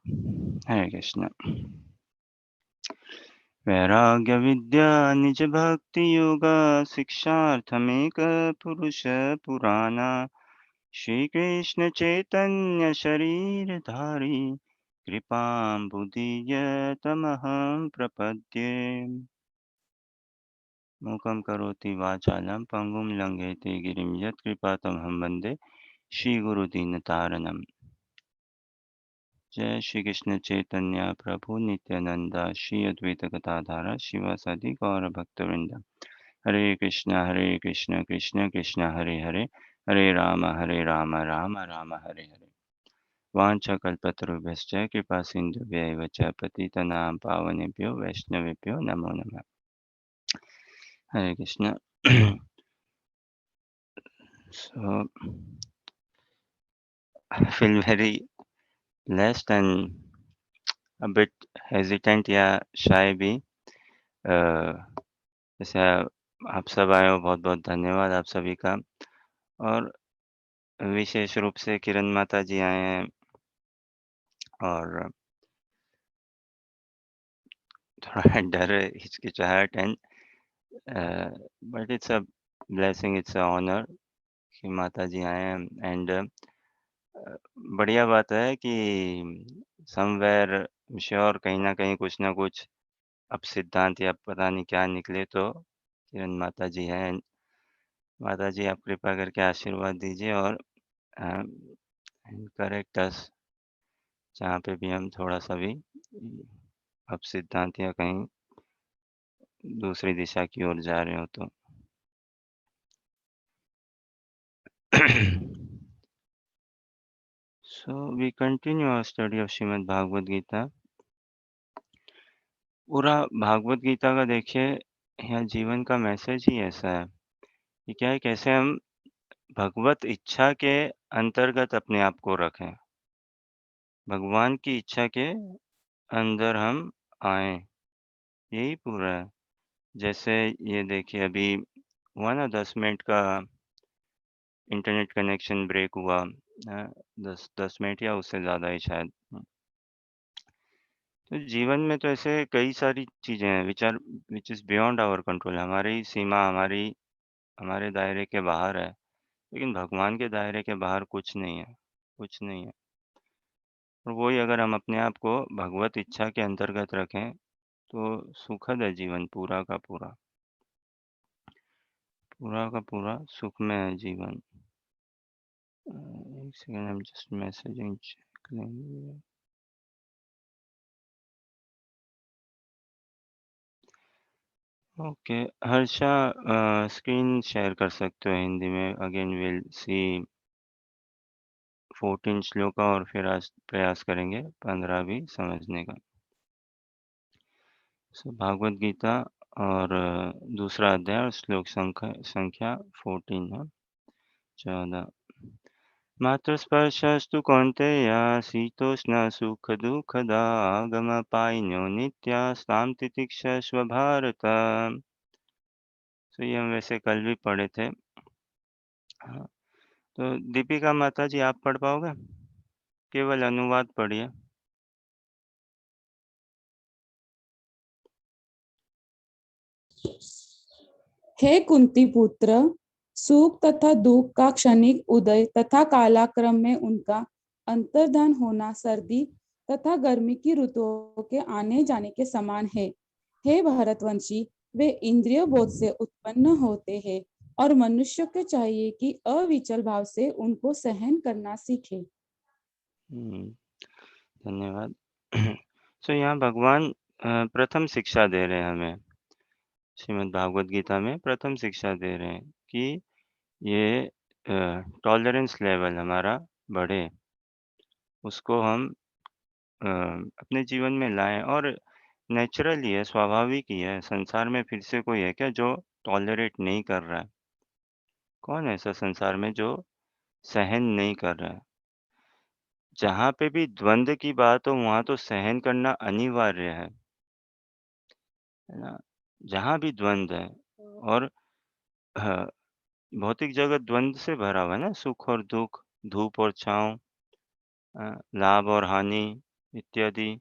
हरे कृष्ण। वैराग्य विद्या निज भक्ति योगा शिक्षार्थमेक पुरुष पुराना श्री कृष्ण चैतन्य शरीर धारी कृपां बुदीय तमहं प्रपद्ये। मूकं करोति वाचालं पंगुं लंघयते गिरिं यत्कृपातमहं वन्दे श्रीगुरुदीनतारणम्। जय श्री कृष्ण चैतन्य प्रभु नित्यानंदा श्री अद्वैत गदाधारा शिवासादि गौर भक्तवृंद। हरे कृष्ण कृष्ण कृष्ण हरे हरे हरे राम राम राम हरे हरे। वाञ्छाकल्पतरुभ्यश्च कृपा सिन्धुभ्यैव च पतितनां पावनेभ्यो वैष्णवेभ्यो नमो नमः। हरे Krishna. So I feel very blessed and a bit hesitant या shy भी। जैसे आप सब आए हो, बहुत-बहुत धन्यवाद आप सभी का। और विशेष रूप से किरण माता जी आए हैं और थोड़ा डर है, हिचकिचाहट and but it's a blessing, it's a honour कि माता जी आए हैं। एंड बढ़िया बात है कि समवेयर श्योर कहीं न कहीं कुछ न कुछ अब सिद्धांत या पता नहीं क्या निकले तो किरण माता जी हैं। माता जी आप कृपा करके आशीर्वाद दीजिए और अ, करेक्ट अस जहाँ पे भी हम थोड़ा-सा भी अब सिद्धांत या कहीं दूसरी दिशा की ओर जा रहे हो तो। So we continue our study of Shrimad Bhagavat Gita. पूरा भागवत गीता का देखिए यहाँ जीवन का मैसेज ही ऐसा है कि क्या है, कैसे हम भगवत इच्छा के अंतर्गत अपने आप को रखें। भगवान की इच्छा के अंदर हम आएँ, यही पूरा है। जैसे ये देखिए अभी हुआ ना 10 मिनट का इंटरनेट कनेक्शन ब्रेक हुआ। 10 मिनट या उससे ज़्यादा ही शायद। तो जीवन में तो ऐसे कई सारी चीज़ें हैं which is beyond our control, हमारी सीमा हमारे दायरे के बाहर है। लेकिन भगवान के दायरे के बाहर कुछ नहीं है, कुछ नहीं है। और वही अगर हम अपने आप को भगवत इच्छा के अंतर्गत रखें, तो सुखद है जीवन पूरा का पूरा। पूरा का पूरा सुखमय है जीवन। एक second, I am just messaging check. Okay, Harsha screen share कर सकते हो हिंदी में। अगेन विल सी 14 श्लोका और फिर आज प्रयास करेंगे 15 भी समझने का। सो भागवत गीता और दूसरा अध्याय और श्लोक संख्या 14 है, 14। मात्र स्पर्शस्तु कौन्तेय शीतोष्ण सुख दुःखदा आगमपायिनो नित्यास्तां तितिक्षस्व भारत। तो ये हम वैसे कल भी पढ़े थे। हाँ, तो दीपिका माता जी आप पढ़ पाओगे? केवल अनुवाद पढ़िए। हे कुंती पुत्र, सुख तथा दुख का क्षणिक उदय तथा कालाक्रम में उनका अंतर्धान होना सर्दी तथा गर्मी की ऋतुओं के आने जाने के समान है। हे भरतवंशी, वे इंद्रिय बोध से उत्पन्न होते हैं और मनुष्य को चाहिए कि अविचल भाव से उनको सहन करना सीखे। धन्यवाद। सो यहाँ भगवान प्रथम शिक्षा दे रहे हैं हमें। श्रीमद् भागवत गीता में प्रथम शिक्षा दे रहे हैं कि ये टॉलरेंस लेवल हमारा बढ़े, उसको हम अपने जीवन में लाएँ। और नेचुरल ही है, स्वाभाविक ही है। संसार में फिर से कोई है क्या जो टॉलरेट नहीं कर रहा है? कौन है ऐसा संसार में जो सहन नहीं कर रहा है? जहाँ पे भी द्वंद की बात हो वहाँ तो सहन करना अनिवार्य है ना? जहाँ भी द्वंद है और ह भौतिक जगत द्वंद से भरा हुआ है ना, सुख और दुःख, धूप और छाँव, लाभ और हानि। इत्यादि।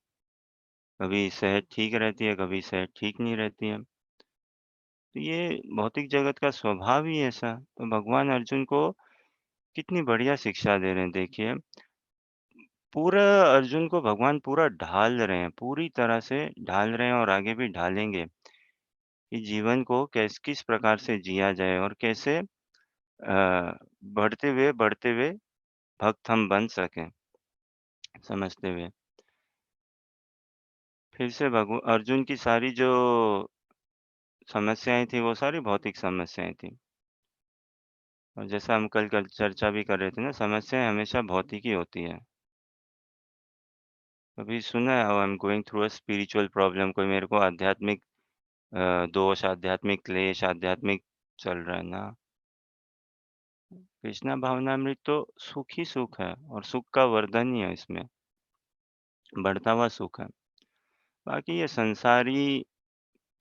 कभी सेहत ठीक रहती है, कभी सेहत ठीक नहीं रहती है। तो ये भौतिक जगत का स्वभाव ही ऐसा। तो भगवान अर्जुन को कितनी बढ़िया शिक्षा दे रहे हैं देखिए। पूरा अर्जुन को भगवान पूरा ढाल रहे हैं, पूरी तरह से ढाल रहे हैं और आगे भी ढालेंगे कि जीवन को किस प्रकार से जिया जाए और कैसे बढ़ते हुए भक्त हम बन सकें, समझते हुए। फिर से भगव अर्जुन की सारी जो समस्याएँ थी, वो सारी भौतिक समस्याएँ थी। और जैसा हम कल चर्चा भी कर रहे थे ना, समस्याएँ हमेशा भौतिक ही होती हैं। कभी सुना है I am going through a spiritual problem, कोई मेरे को आध्यात्मिक दोष, आध्यात्मिक क्लेश, आध्यात्मिक चल रहा है ना। कृष्णा भावनामृत तो सुख ही सुख है और सुख का वर्धन ही है इसमें, बढ़ता हुआ सुख है। बाकी ये संसारी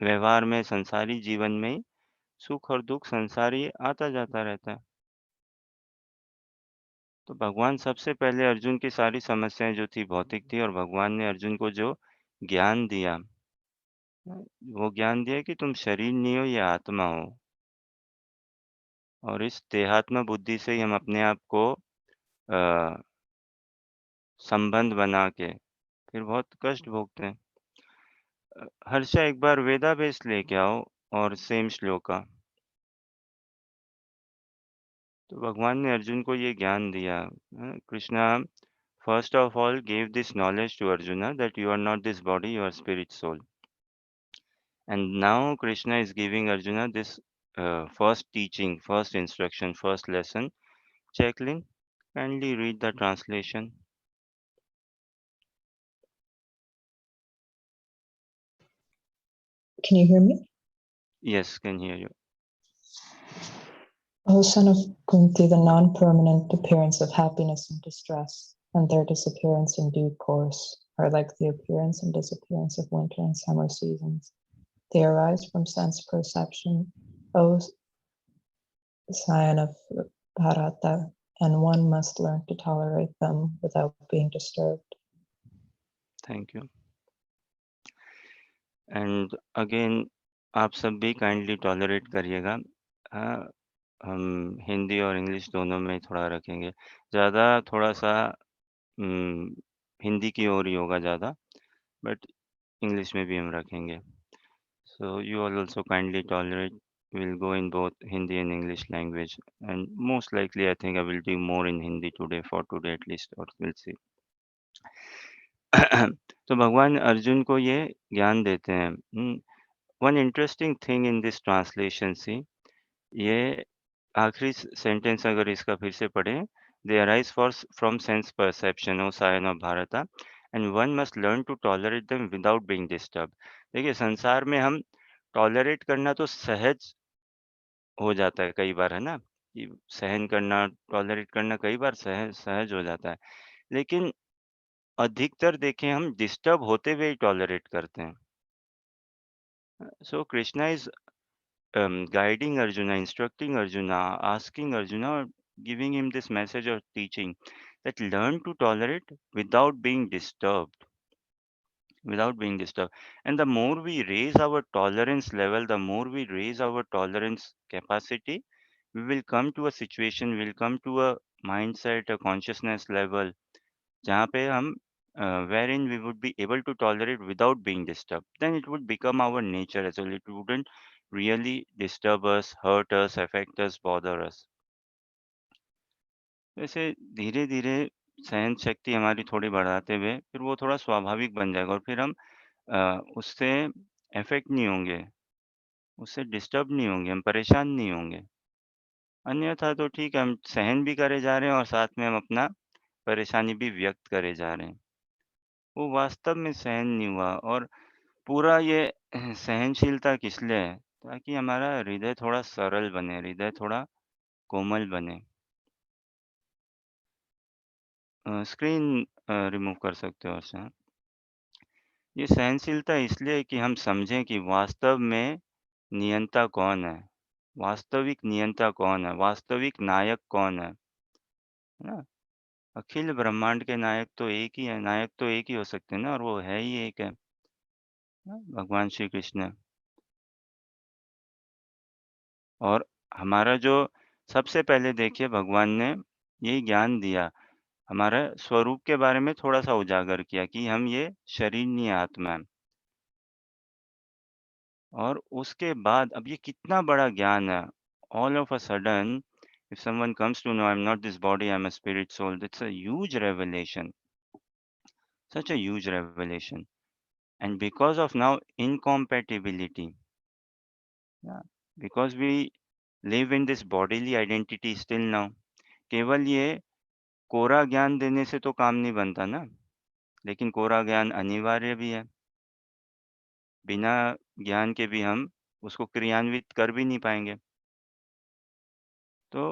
व्यवहार में, संसारी जीवन में ही सुख और दुःख संसारी आता जाता रहता है। तो भगवान सबसे पहले अर्जुन की सारी समस्याएँ जो थी भौतिक थी और भगवान ने अर्जुन को जो ज्ञान दिया, वो ज्ञान दिया कि तुम शरीर नहीं हो, ये आत्मा हो। और इस देहात्म बुद्धि से ही हम अपने आप को संबंध बना के फिर बहुत कष्ट भोगते हैं। हर्षा एक बार वेदाभ्यास लेके आओ और सेम श्लोका। तो भगवान ने अर्जुन को ये ज्ञान दिया। Krishna first of all gave this knowledge to Arjuna that you are not this body, you are spirit soul. And now Krishna is giving Arjuna this first teaching, first instruction, first lesson. Jacqueline, kindly read the translation. Can you hear me? Yes, can hear you. O son of Kunti, the non-permanent appearance of happiness and distress, and their disappearance in due course, are like the appearance and disappearance of winter and summer seasons. They arise from sense perception, O scion of Bharata, and one must learn to tolerate them without being disturbed. Thank you. And again आप सब भी kindly tolerate करिएगा। हाँ, हम हिंदी और English दोनों में थोड़ा रखेंगे। ज़्यादा थोड़ा-सा हिंदी की ओर ही होगा ज़्यादा, बट इंग्लिश में भी हम रखेंगे। So you all also kindly tolerate, we'll go in both Hindi and English language, and most likely I think I will do more in Hindi today, for today at least, or we'll see. तो भगवान अर्जुन को ये ज्ञान देते हैं। One interesting thing in this translation see, ये आखिरी sentence अगर इसका फिर से पढ़ें, they arise for from sense perception O scion of Bharat and one must learn to tolerate them without being disturb. देखिए संसार में हम टॉलरेट करना तो सहज हो जाता है कई बार, है ना? कि सहन करना, टॉलरेट करना कई बार सहज सहज हो जाता है। लेकिन अधिकतर देखें हम डिस्टर्ब होते हुए ही टॉलरेट करते हैं। So Krishna is guiding Arjuna, instructing Arjuna, asking Arjuna, or giving him this message or teaching that learn to tolerate without being disturbed, without being disturbed. And the more we raise our tolerance level, the more we raise our tolerance capacity, we will come to a situation, we'll come to a mindset, a consciousness level जहाँ पे हम wherein we would be able to tolerate without being disturbed. Then it would become our nature as well. It wouldn't really disturb us, hurt us, affect us, bother us. वैसे धीरे-धीरे सहन शक्ति हमारी थोड़ी बढ़ाते हुए फिर वो थोड़ा स्वाभाविक बन जाएगा और फिर हम उससे अफेक्ट नहीं होंगे, उससे डिस्टर्ब नहीं होंगे, हम परेशान नहीं होंगे। अन्यथा तो ठीक है, हम सहन भी करे जा रहे हैं और साथ में हम अपना परेशानी भी व्यक्त करे जा रहे हैं। वो वास्तव में सहन नहीं हुआ और पूरा ये सहनशीलता किस लिए है? ताकि हमारा हृदय थोड़ा सरल बने, हृदय थोड़ा कोमल बने। स्क्रीन रिमूव कर सकते हो अर्चना। ये सहनशीलता इसलिए कि हम समझें कि वास्तव में नियंता कौन है? वास्तविक नियंता कौन है? वास्तविक नायक कौन है? ना? अखिल ब्रह्मांड के नायक तो एक ही है, नायक तो एक ही हो सकते हैं ना, और वो है ही एक है, भगवान श्री कृष्ण। और हमारा जो सबसे पहले देखिए भगवान ने यही ज्ञान दिया, हमारा स्वरूप के बारे में थोड़ा-सा उजागर किया कि हम ये शरीर नहीं है, आत्मा है। और उसके बाद अब ये कितना बड़ा ज्ञान है, all of a sudden if someone comes to know I'm not this body, I'm a spirit soul, that's a huge revelation, such a huge revelation. And because of now incompatibility, yeah, because we live in this bodily identity still now, केवल ये कोरा ज्ञान देने से तो काम नहीं बनता ना, लेकिन कोरा ज्ञान अनिवार्य भी है। बिना ज्ञान के भी हम उसको क्रियान्वित कर भी नहीं पाएँगे। तो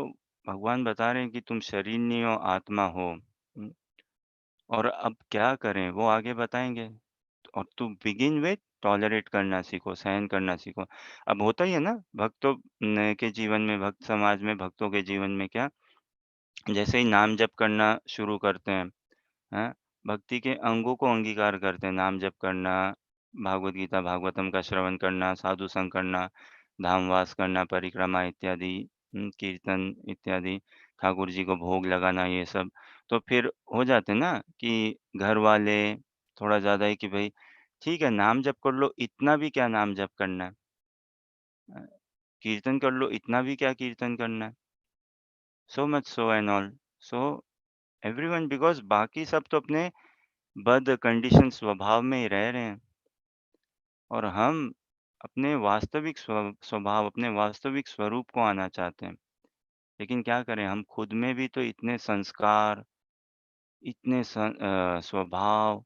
भगवान बता रहे हैं कि तुम शरीर नहीं हो, आत्मा हो। और अब क्या करें वो आगे बताएँगे। और टू बिगिन विथ टॉलरेट करना सीखो, सहन करना सीखो। अब होता ही है ना भक्तों न के जीवन में, भक्त समाज में, भक्तों के जीवन में क्या, जैसे ही नाम जप करना शुरू करते हैं? भक्ति के अंगों को अंगीकार करते हैं, नाम जप करना, भागवत गीता, भागवतम का श्रवण करना, साधु संग करना, धामवास करना, परिक्रमा इत्यादि, कीर्तन इत्यादि, ठाकुर जी को भोग लगाना, ये सब। तो फिर हो जाते हैं ना कि घर वाले थोड़ा ज़्यादा ही कि भई ठीक है, नाम जप कर लो, इतना भी क्या नाम जप करना है? अ, कीर्तन कर लो, इतना भी क्या कीर्तन करना है? So much so and all. So everyone because बाकी सब तो अपने बद्ध कंडीशन स्वभाव में ही रह रहे हैं, और हम अपने वास्तविक स्वभाव, अपने वास्तविक स्वरूप को आना चाहते हैं। लेकिन क्या करें, हम खुद में भी तो इतने संस्कार, इतने स्वभाव,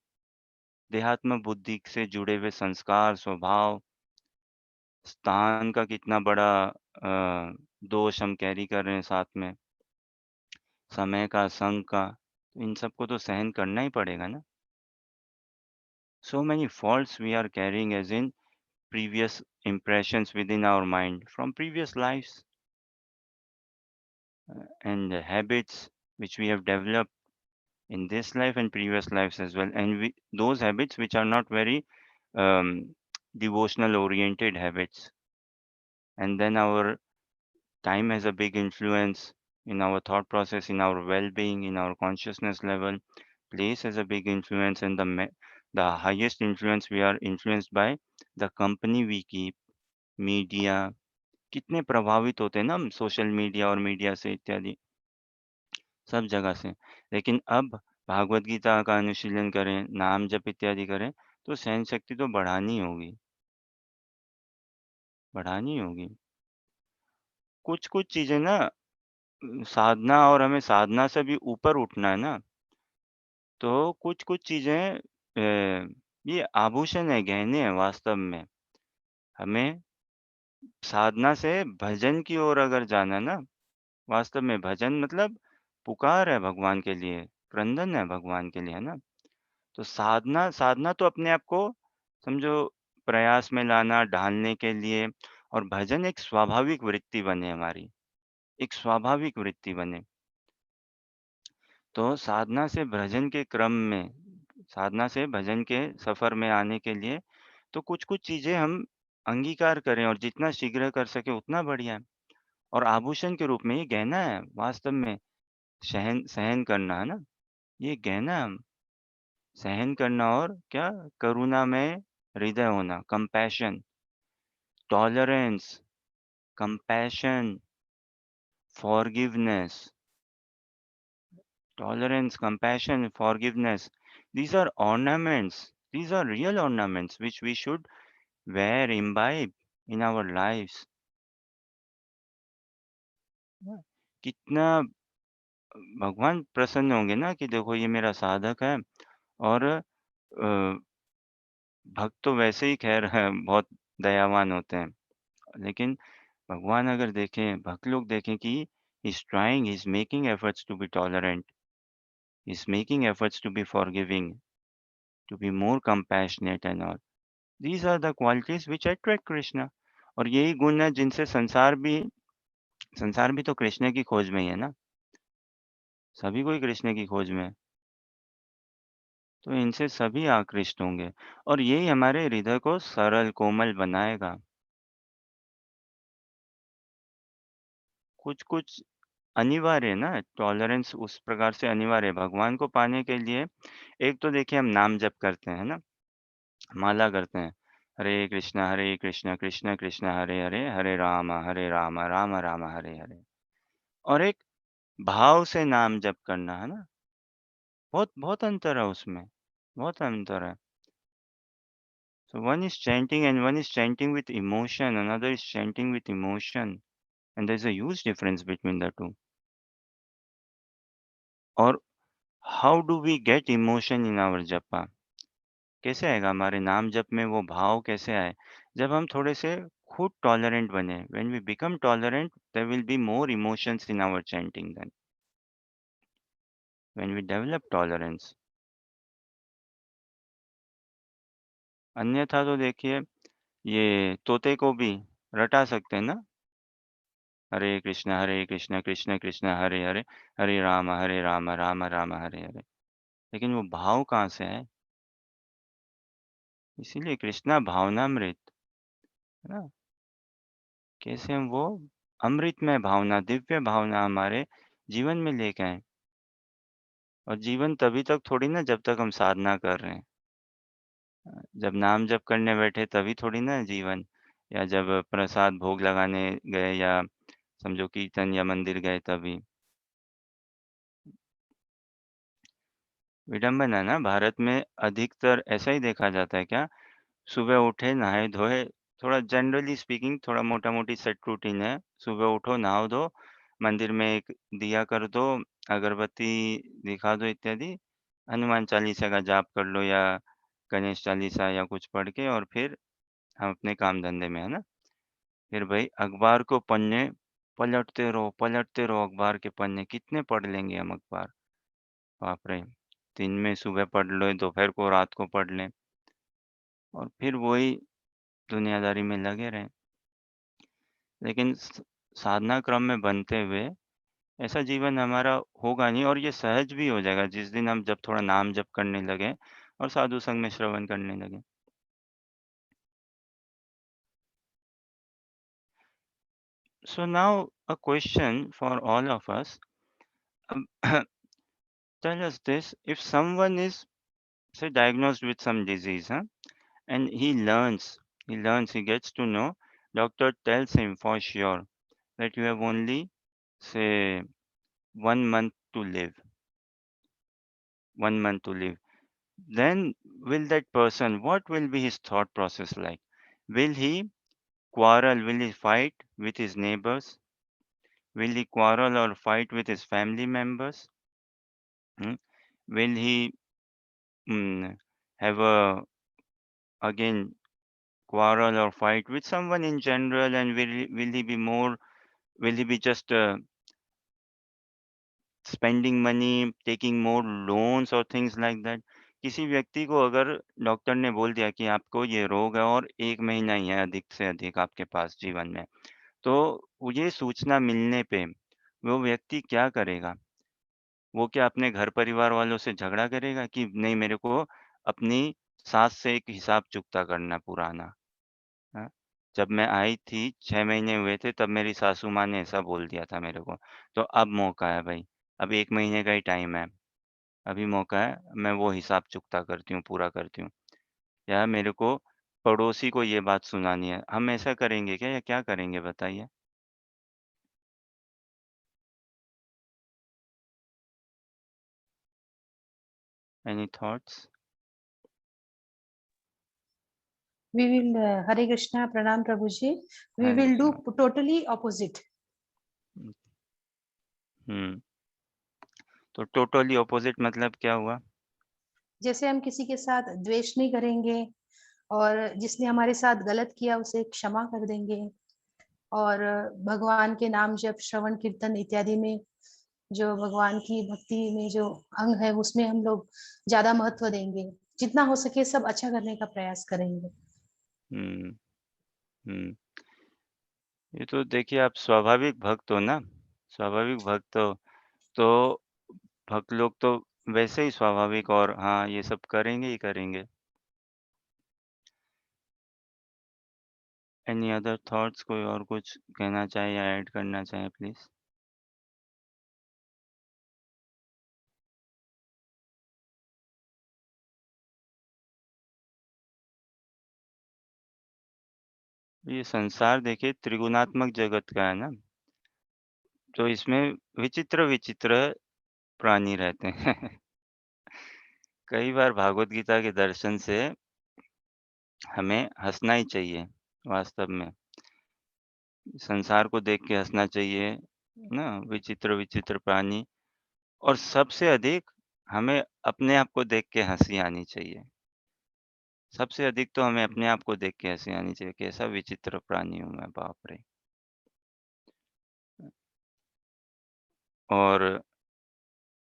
देहात्म बुद्धि से जुड़े हुए संस्कार, स्वभाव, स्थान का कितना बड़ा दोष हम कैरी कर रहे हैं साथ में, समय का, संग का, तो इन सबको तो सहन करना ही पड़ेगा ना। So many faults we are carrying as in previous impressions within our mind from previous lives, and the habits which we have developed in this life and previous lives as well, and those habits which are not very um, devotional oriented habits. And then our time has a big influence in our thought process, in our well-being, in our consciousness level. Place has a big influence, and the highest influence, we are influenced by the company we keep, media, कितने प्रभावित होते हैं ना हम social media और media से इत्यादि, सब जगह से। लेकिन अब भागवत गीता का अनुशीलन करें, नाम जप इत्यादि करें, तो सहन शक्ति तो बढ़ानी होगी, बढ़ानी होगी। कुछ-कुछ चीज़ें ना, साधना, और हमें साधना से भी ऊपर उठना है ना, तो कुछ-कुछ चीज़ें ये आभूषण है, गहने हैं वास्तव में। हमें साधना से भजन की ओर अगर जाना है ना, वास्तव में भजन मतलब पुकार है भगवान के लिए, क्रंदन है भगवान के लिए, है ना? तो साधना साधना तो अपने आप को समझो प्रयास में लाना, ढालने के लिए, और भजन एक स्वाभाविक वृत्ति बने हमारी, एक स्वाभाविक वृत्ति बने। तो साधना से भजन के क्रम में, साधना से भजन के सफ़र में आने के लिए तो कुछ-कुछ चीज़ें हम अंगीकार करें, और जितना शीघ्र कर सकें उतना बढ़िया है। और आभूषण के रूप में ये गहना है वास्तव में, सहन सहन करना, है ना? ये गहना है, सहन करना, और क्या, करुणा में हृदय होना, compassion, tolerance, compassion, forgiveness, tolerance, compassion, forgiveness. These are ornaments. These are real ornaments which we should wear, imbibe in our lives. ना? कितना भगवान प्रसन्न होंगे ना कि देखो ये मेरा साधक है, और भक्त तो वैसे ही खैर है, बहुत दयावान होते हैं। लेकिन भगवान अगर देखें, भक्त लोग देखें कि he is trying, he is making efforts to be tolerant, he is making efforts to be forgiving, to be more compassionate and all. These are the qualities which attract Krishna, और यही गुण है जिनसे संसार भी तो कृष्ण की खोज में ही है ना। सभी कोई कृष्ण की खोज में है। तो इनसे सभी आकृष्ट होंगे और यही हमारे हृदय को सरल, कोमल बनाएगा। कुछ-कुछ अनिवार्य है ना, टॉलरेंस उस प्रकार से अनिवार्य है। भगवान को पाने के लिए एक तो देखिए हम नाम जप करते हैं ना, माला करते हैं। हरे कृष्ण, कृष्ण कृष्ण हरे हरे, हरे राम, राम राम हरे हरे। और एक भाव से नाम जप करना, है ना? बहुत बहुत अंतर है उसमें, बहुत अंतर है। So one is chanting and one is chanting with emotion, another is chanting with emotion, and there's a huge difference between the two. और how do we get emotion in our japa? कैसे आएगा हमारे नाम जप में वो भाव कैसे आए? जब हम थोड़े से खुद टॉलरेंट बने। When we become tolerant, there will be more emotions in our chanting then. When we develop tolerance. अन्यथा तो देखिए ये तोते को भी रटा सकते हैं ना? हरे कृष्ण, कृष्ण कृष्ण हरे हरे, हरे राम, राम राम हरे हरे। लेकिन वो भाव कहाँ से है? इसीलिए कृष्णा भावनामृत, है ना? कैसे हम वो अमृतमय भावना, दिव्य भावना हमारे जीवन में लेके आएँ। और जीवन तभी तक थोड़ी ना जब तक हम साधना कर रहे हैं। जब नाम जप करने बैठे तभी थोड़ी ना जीवन, या जब प्रसाद भोग लगाने गए, या समझो कीर्तन या मंदिर गए तभी। विडंबना ना, भारत में अधिकतर ऐसा ही देखा जाता है क्या? सुबह उठे, नहाए-धोए, थोड़ा जनरली स्पीकिंग थोड़ा मोटा-मोटी सेट रूटीन है। सुबह उठो, नहाओ-धो, मंदिर में एक दिया कर दो, अगरबत्ती दिखा दो इत्यादि, हनुमान चालीसा का जाप कर लो या गणेश चालीसा या कुछ पढ़ के, और फिर हम अपने काम-धंधे में, है ना? फिर भई अखबार को पन्ने पलटते रहो अखबार के पन्ने, कितने पढ़ लेंगे हम अखबार? बाप रे! दिन में सुबह पढ़ लो, दोपहर को, रात को पढ़ लें और फिर वही दुनियादारी में लगे रहें। लेकिन साधना क्रम में बनते हुए ऐसा जीवन हमारा होगा नहीं, और ये सहज भी हो जाएगा जिस दिन हम जब थोड़ा नाम जप करने लगे और साधु संग में श्रवण करने लगे। So now a question for all of us. Um, tell us this: if someone is, say, diagnosed with some disease, huh, and he gets to know, doctor tells him for sure that you have only, say, 1 month to live. 1 month to live. Then will that person, what will be his thought process like? Will he quarrel? Will he fight with his neighbors? Will he quarrel or fight with his family members? Hmm? Will he have a, again, quarrel or fight with someone in general? And will he be more? Will he be just spending money, taking more loans or things like that? किसी व्यक्ति को अगर doctor ने बोल दिया कि आपको ये रोग है और 1 महीना ही है अधिक से अधिक आपके पास जीवन में, तो वो ये सूचना मिलने पे वो व्यक्ति क्या करेगा? वो क्या अपने घर परिवार वालों से झगड़ा करेगा कि नहीं, मेरे को अपनी सास से एक हिसाब चुकता करना है पुराना, हाँ? जब मैं आई थी 6 महीने हुए थे तब मेरी सासू माँ ने ऐसा बोल दिया था मेरे को, तो अब मौका है भई, अब 1 महीने का ही टाइम है, अभी मौका है, मैं वो हिसाब चुकता करती हूँ, पूरा करती हूँ। या मेरे को पड़ोसी को ये बात सुनानी है, हम ऐसा करेंगे क्या या क्या करेंगे बताइए? Any thoughts? We will, Hare Krishna, Pranam Prabhuji. We Hare will Krishna. do totally opposite. हुँ, तो टोटली अपोज़िट मतलब क्या हुआ? जैसे हम किसी के साथ द्वेष नहीं करेंगे और जिसने हमारे साथ गलत किया उसे क्षमा कर देंगे और भगवान के नाम जप, श्रवण, कीर्तन इत्यादि में जो भगवान की भक्ति में जो अंग है उसमें हम लोग ज्यादा महत्व देंगे। जितना हो सके सब अच्छा करने का प्रयास करेंगे। हुँ, हुँ। ये तो देखिए आप स्वाभाविक भक्त हो ना, स्वाभाविक भक्त हो, तो भक्त लोग तो वैसे ही स्वाभाविक और हाँ, ये सब करेंगे ही करेंगे। एनी अदर थॉट्स, कोई और कुछ कहना चाहे या ऐड करना चाहे प्लीज़? ये संसार देखिए त्रिगुणात्मक जगत का है ना, तो इसमें विचित्र-विचित्र प्राणी रहते हैं। कई बार भागवत गीता के दर्शन से हमें हँसना ही चाहिए, वास्तव में। संसार को देख के हँसना चाहिए, ना? विचित्र-विचित्र प्राणी और सबसे अधिक हमें अपने आप को देख के हँसी आनी चाहिए। सबसे अधिक तो हमें अपने आप को देख के हँसी आनी चाहिए, कैसा विचित्र प्राणी हूँ मैं, बाप रे! और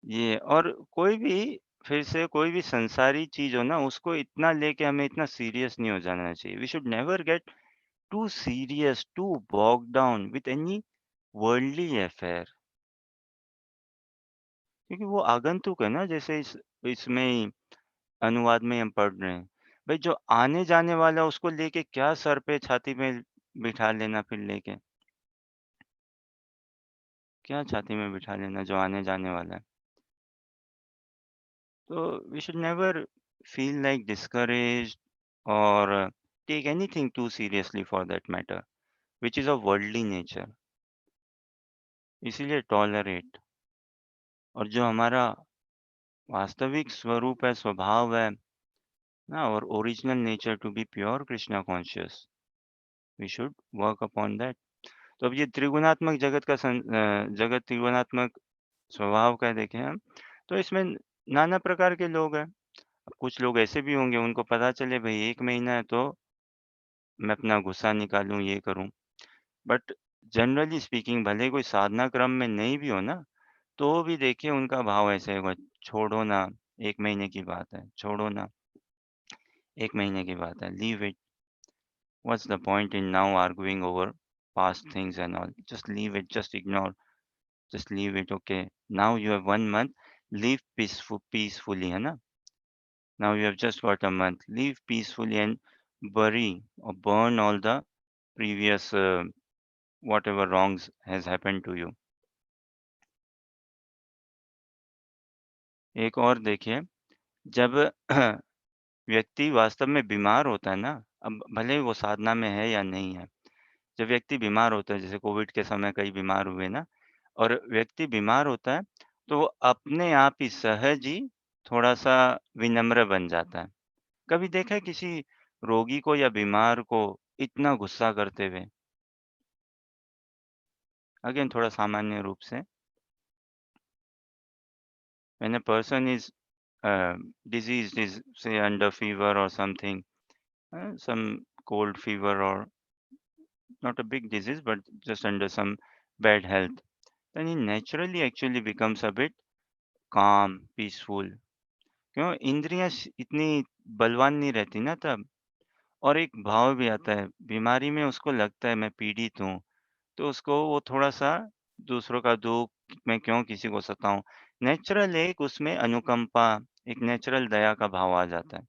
ये और कोई भी फिर से कोई भी संसारी चीज़ हो ना, उसको इतना लेके हमें इतना सीरियस नहीं हो जाना चाहिए। We should never get too serious, too bogged down with any worldly affair, क्योंकि वो आगंतुक है ना, जैसे इसमें ही अनुवाद में हम पढ़ रहे हैं। भाई जो आने-जाने वाला है उसको लेके क्या सर पे छाती में बिठा लेना फिर लेके? क्या छाती में बिठा लेना जो आने-जाने वाला है? तो we should never feel like discouraged और take anything too seriously for that matter, which is of worldly nature. इसीलिए टॉलरेट और जो हमारा वास्तविक स्वरूप है, स्वभाव है ना, और original nature to be pure Krishna conscious, we should work upon that. तो अब ये त्रिगुणात्मक जगत का जगत त्रिगुणात्मक स्वभाव का देखें हम, तो इसमें नाना प्रकार के लोग हैं। अब कुछ लोग ऐसे भी होंगे उनको पता चले भई 1 महीना है तो मैं अपना गुस्सा निकालूँ, ये करूँ। बट जनरली स्पीकिंग भले कोई साधना क्रम में नहीं भी हो ना, तो भी देखिए उनका भाव ऐसे होगा, छोड़ो ना, 1 महीने की बात है, छोड़ो ना, 1 महीने की बात है, leave it. What's the point in now arguing over past things and all? Just leave it, just ignore. Just leave it, okay. Now you have 1 month, live peacefully, है ना? Now you have just got a month, live peacefully and bury or burn all the previous whatever wrongs has happened to you. एक और देखिए, जब व्यक्ति वास्तव में बीमार होता है ना, अब भले ही वो साधना में है या नहीं है, जब व्यक्ति बीमार होता है, जैसे कोविड के समय कई बीमार हुए ना, और व्यक्ति बीमार होता है, तो वो अपने आप ही सहज ही थोड़ा-सा विनम्र बन जाता है। कभी देखा है किसी रोगी को या बीमार को इतना गुस्सा करते हुए? अगेन थोड़ा सामान्य रूप से, when a person is diseased, is say under fever or something, some cold fever or not a big disease, but just under some bad health, then he naturally actually becomes a bit calm, peaceful. क्यों? इंद्रियाँ इतनी बलवान नहीं रहती ना तब। और एक भाव भी आता है, बीमारी में उसको लगता है मैं पीड़ित हूँ, तो उसको वो थोड़ा-सा दूसरों का दुःख मैं क्यों किसी को सताऊँ? नेचुरल एक उसमें अनुकंपा, एक नेचुरल दया का भाव आ जाता है।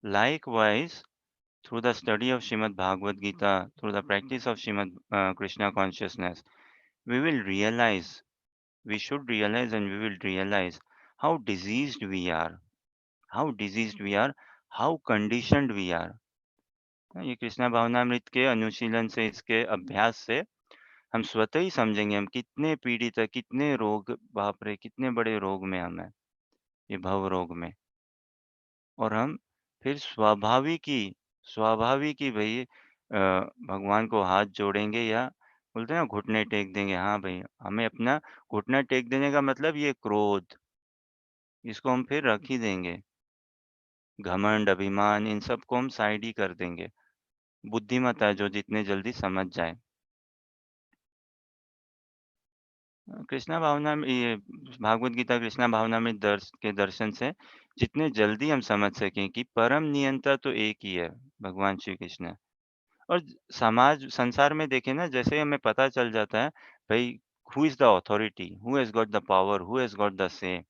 Likewise, through the study of Srimad Bhagavad Gita, through the practice of Srimad Krishna consciousness, we will realize, we should realize and we will realize how diseased we are, how diseased we are, how conditioned we are. ये कृष्णा भावनामृत के अनुशीलन से, इसके अभ्यास से हम स्वतः ही समझेंगे हम कितने पीड़ित है, कितने रोग, बाप रे! कितने बड़े रोग में हम हैं, ये भव रोग में। और हम फिर स्वाभाविक ही भई भगवान को हाथ जोड़ेंगे या बोलते हैं ना घुटने टेक देंगे। हाँ भई, हमें अपना घुटना टेक देने का मतलब ये क्रोध, इसको हम फिर रख ही देंगे। घमंड, अभिमान इन सब को हम साइड ही कर देंगे। बुद्धिमता है जो जितने जल्दी समझ जाए। कृष्णा भावना में ये भागवत गीता कृष्णा भावनामृत के दर्शन से जितने जल्दी हम समझ सकें कि परम नियंता तो एक ही है, भगवान श्री कृष्ण है। और समाज संसार में देखें ना, जैसे ही हमें पता चल जाता है, भई who is the authority, who has got the power, who has got the say.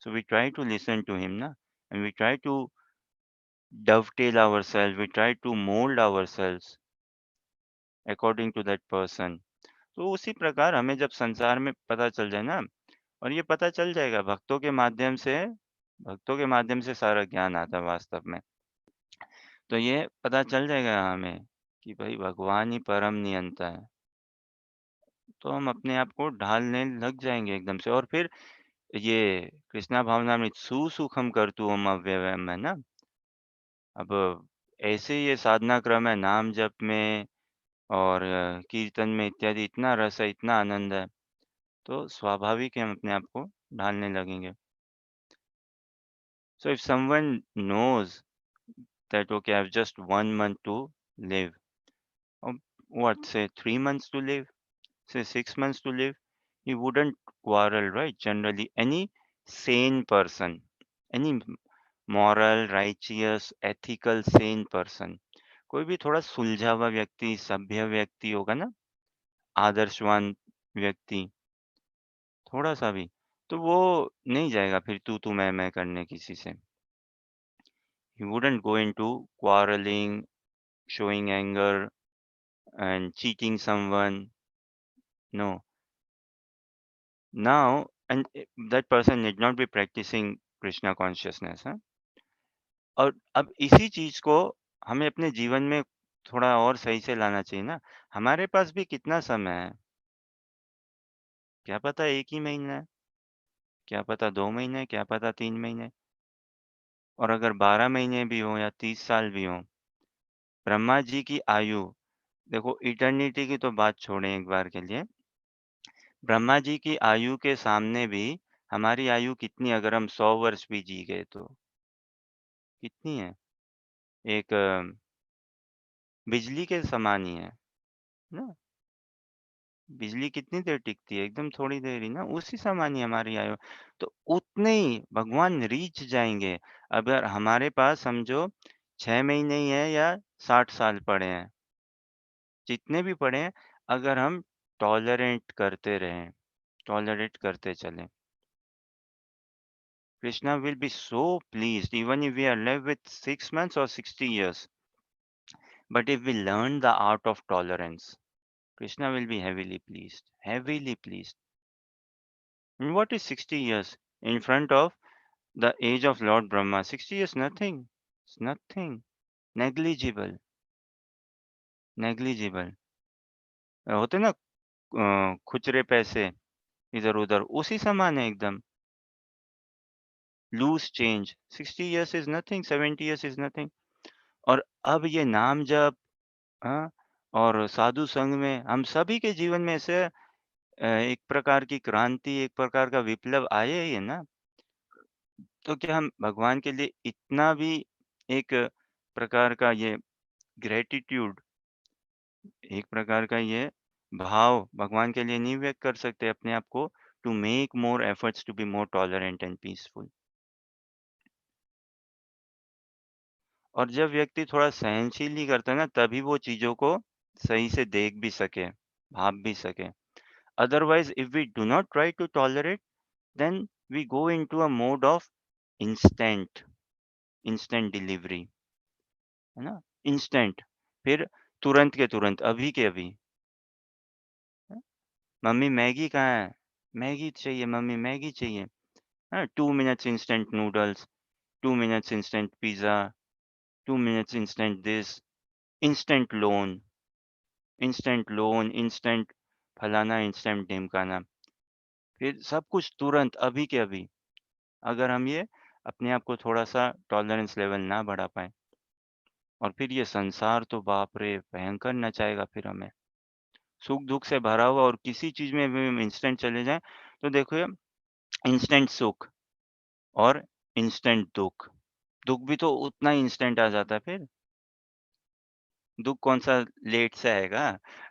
So we try to listen to him, na, and we try to dovetail ourselves, we try to mold ourselves according to that person. तो उसी प्रकार हमें जब संसार में पता चल जाए ना, और ये पता चल जाएगा भक्तों के माध्यम से सारा ज्ञान आता है वास्तव में। तो ये पता चल जाएगा हमें कि भाई भगवान ही परम नियंता है। तो हम अपने आप को ढालने लग जाएँगे एकदम से, और फिर ये कृष्णा भावनामृत सुसुखम कर्तुम अव्ययम है ना। अब ऐसे ये साधना क्रम है नाम जप में और कीर्तन में इत्यादि, इतना रस है, इतना आनंद है, तो स्वाभाविक है हम अपने आप को ढालने लगेंगे। So if someone knows that okay, I have just 1 month to live, or what, say 3 months to live, say 6 months to live, he wouldn't quarrel, right? Generally, any sane person, any moral, righteous, ethical, sane person, कोई भी थोड़ा सुलझा हुआ व्यक्ति, सभ्य व्यक्ति होगा ना, आदर्शवान व्यक्ति, थोड़ा सा भी, तो वो नहीं जाएगा फिर तू मैं करने किसी से। He wouldn't go into quarreling, showing anger, and cheating someone. No. Now, and that person need not be practicing Krishna consciousness. हाँ? और अब इसी चीज को हमें अपने जीवन में थोड़ा और सही से लाना चाहिए ना। हमारे पास भी कितना समय है? क्या पता 1 ही महीना है, क्या पता 2 महीने, क्या पता 3 महीने, और अगर 12 महीने भी हो या 30 साल भी हो, ब्रह्मा जी की आयु, देखो इटर्निटी की तो बात छोड़ें एक बार के लिए, ब्रह्मा जी की आयु के सामने भी हमारी आयु कितनी, अगर हम 100 वर्ष भी जी गए तो कितनी है? एक बिजली के समान ही है ना? बिजली कितनी देर टिकती है? एकदम थोड़ी देर ही ना, उसी समान ही हमारी आयु। तो उतने ही भगवान रीच जाएँगे। अगर हमारे पास समझो 6 महीने ही है या 60 साल पड़े हैं, जितने भी पड़े हैं, अगर हम टॉलरेट करते रहें, टॉलरेट करते चलें, Krishna will be so pleased even if we are left with 6 months or 60 years. But if we learn the art of tolerance, Krishna will be heavily pleased. Heavily pleased. And what is 60 years in front of the age of Lord Brahma? 60 years, nothing. It's nothing. Negligible. Negligible. होते ना खुचरे पैसे इधर उधर, उसी समान है एकदम। Loose change. 60 years is nothing, 70 years is nothing. और अब ये नाम जप, हाँ, और साधु संग में हम सभी के जीवन में से एक प्रकार की क्रांति, एक प्रकार का विप्लव आया ही है ना। तो क्या हम भगवान के लिए इतना भी एक प्रकार का ये ग्रैटिट्यूड, एक प्रकार का ये भाव भगवान के लिए नहीं व्यक्त कर सकते अपने आप को, to make more efforts to be more tolerant and peaceful? और जब व्यक्ति थोड़ा सहनशील ही करता है ना, तभी वो चीजों को सही से देख भी सके, भाप भी सके। Otherwise, if we do not try to tolerate, then we go into a mode of instant, instant delivery, है ना? Instant, फिर तुरंत के तुरंत, अभी के अभी। हाँ? मम्मी मैगी कहाँ है? मैगी चाहिए मम्मी, मैगी चाहिए। हाँ, 2 minutes instant noodles, 2 minutes instant pizza, 2 minutes instant this, instant loan, instant loan, instant फलाना, instant ढिमकाना। फिर सब कुछ तुरंत, अभी के अभी। अगर हम ये अपने आप को थोड़ा-सा टॉलरेंस लेवल ना बढ़ा पाएँ, और फिर ये संसार तो बाप रे! भयंकर नचाएगा फिर हमें। सुख-दुःख से भरा हुआ, और किसी चीज़ में भी हम इंस्टेंट चले जाएँ, तो देखिए इंस्टेंट सुख और इंस्टेंट दुःख। दुःख भी तो उतना ही इंस्टेंट आ जाता है फिर। दुःख कौन-सा लेट से आएगा?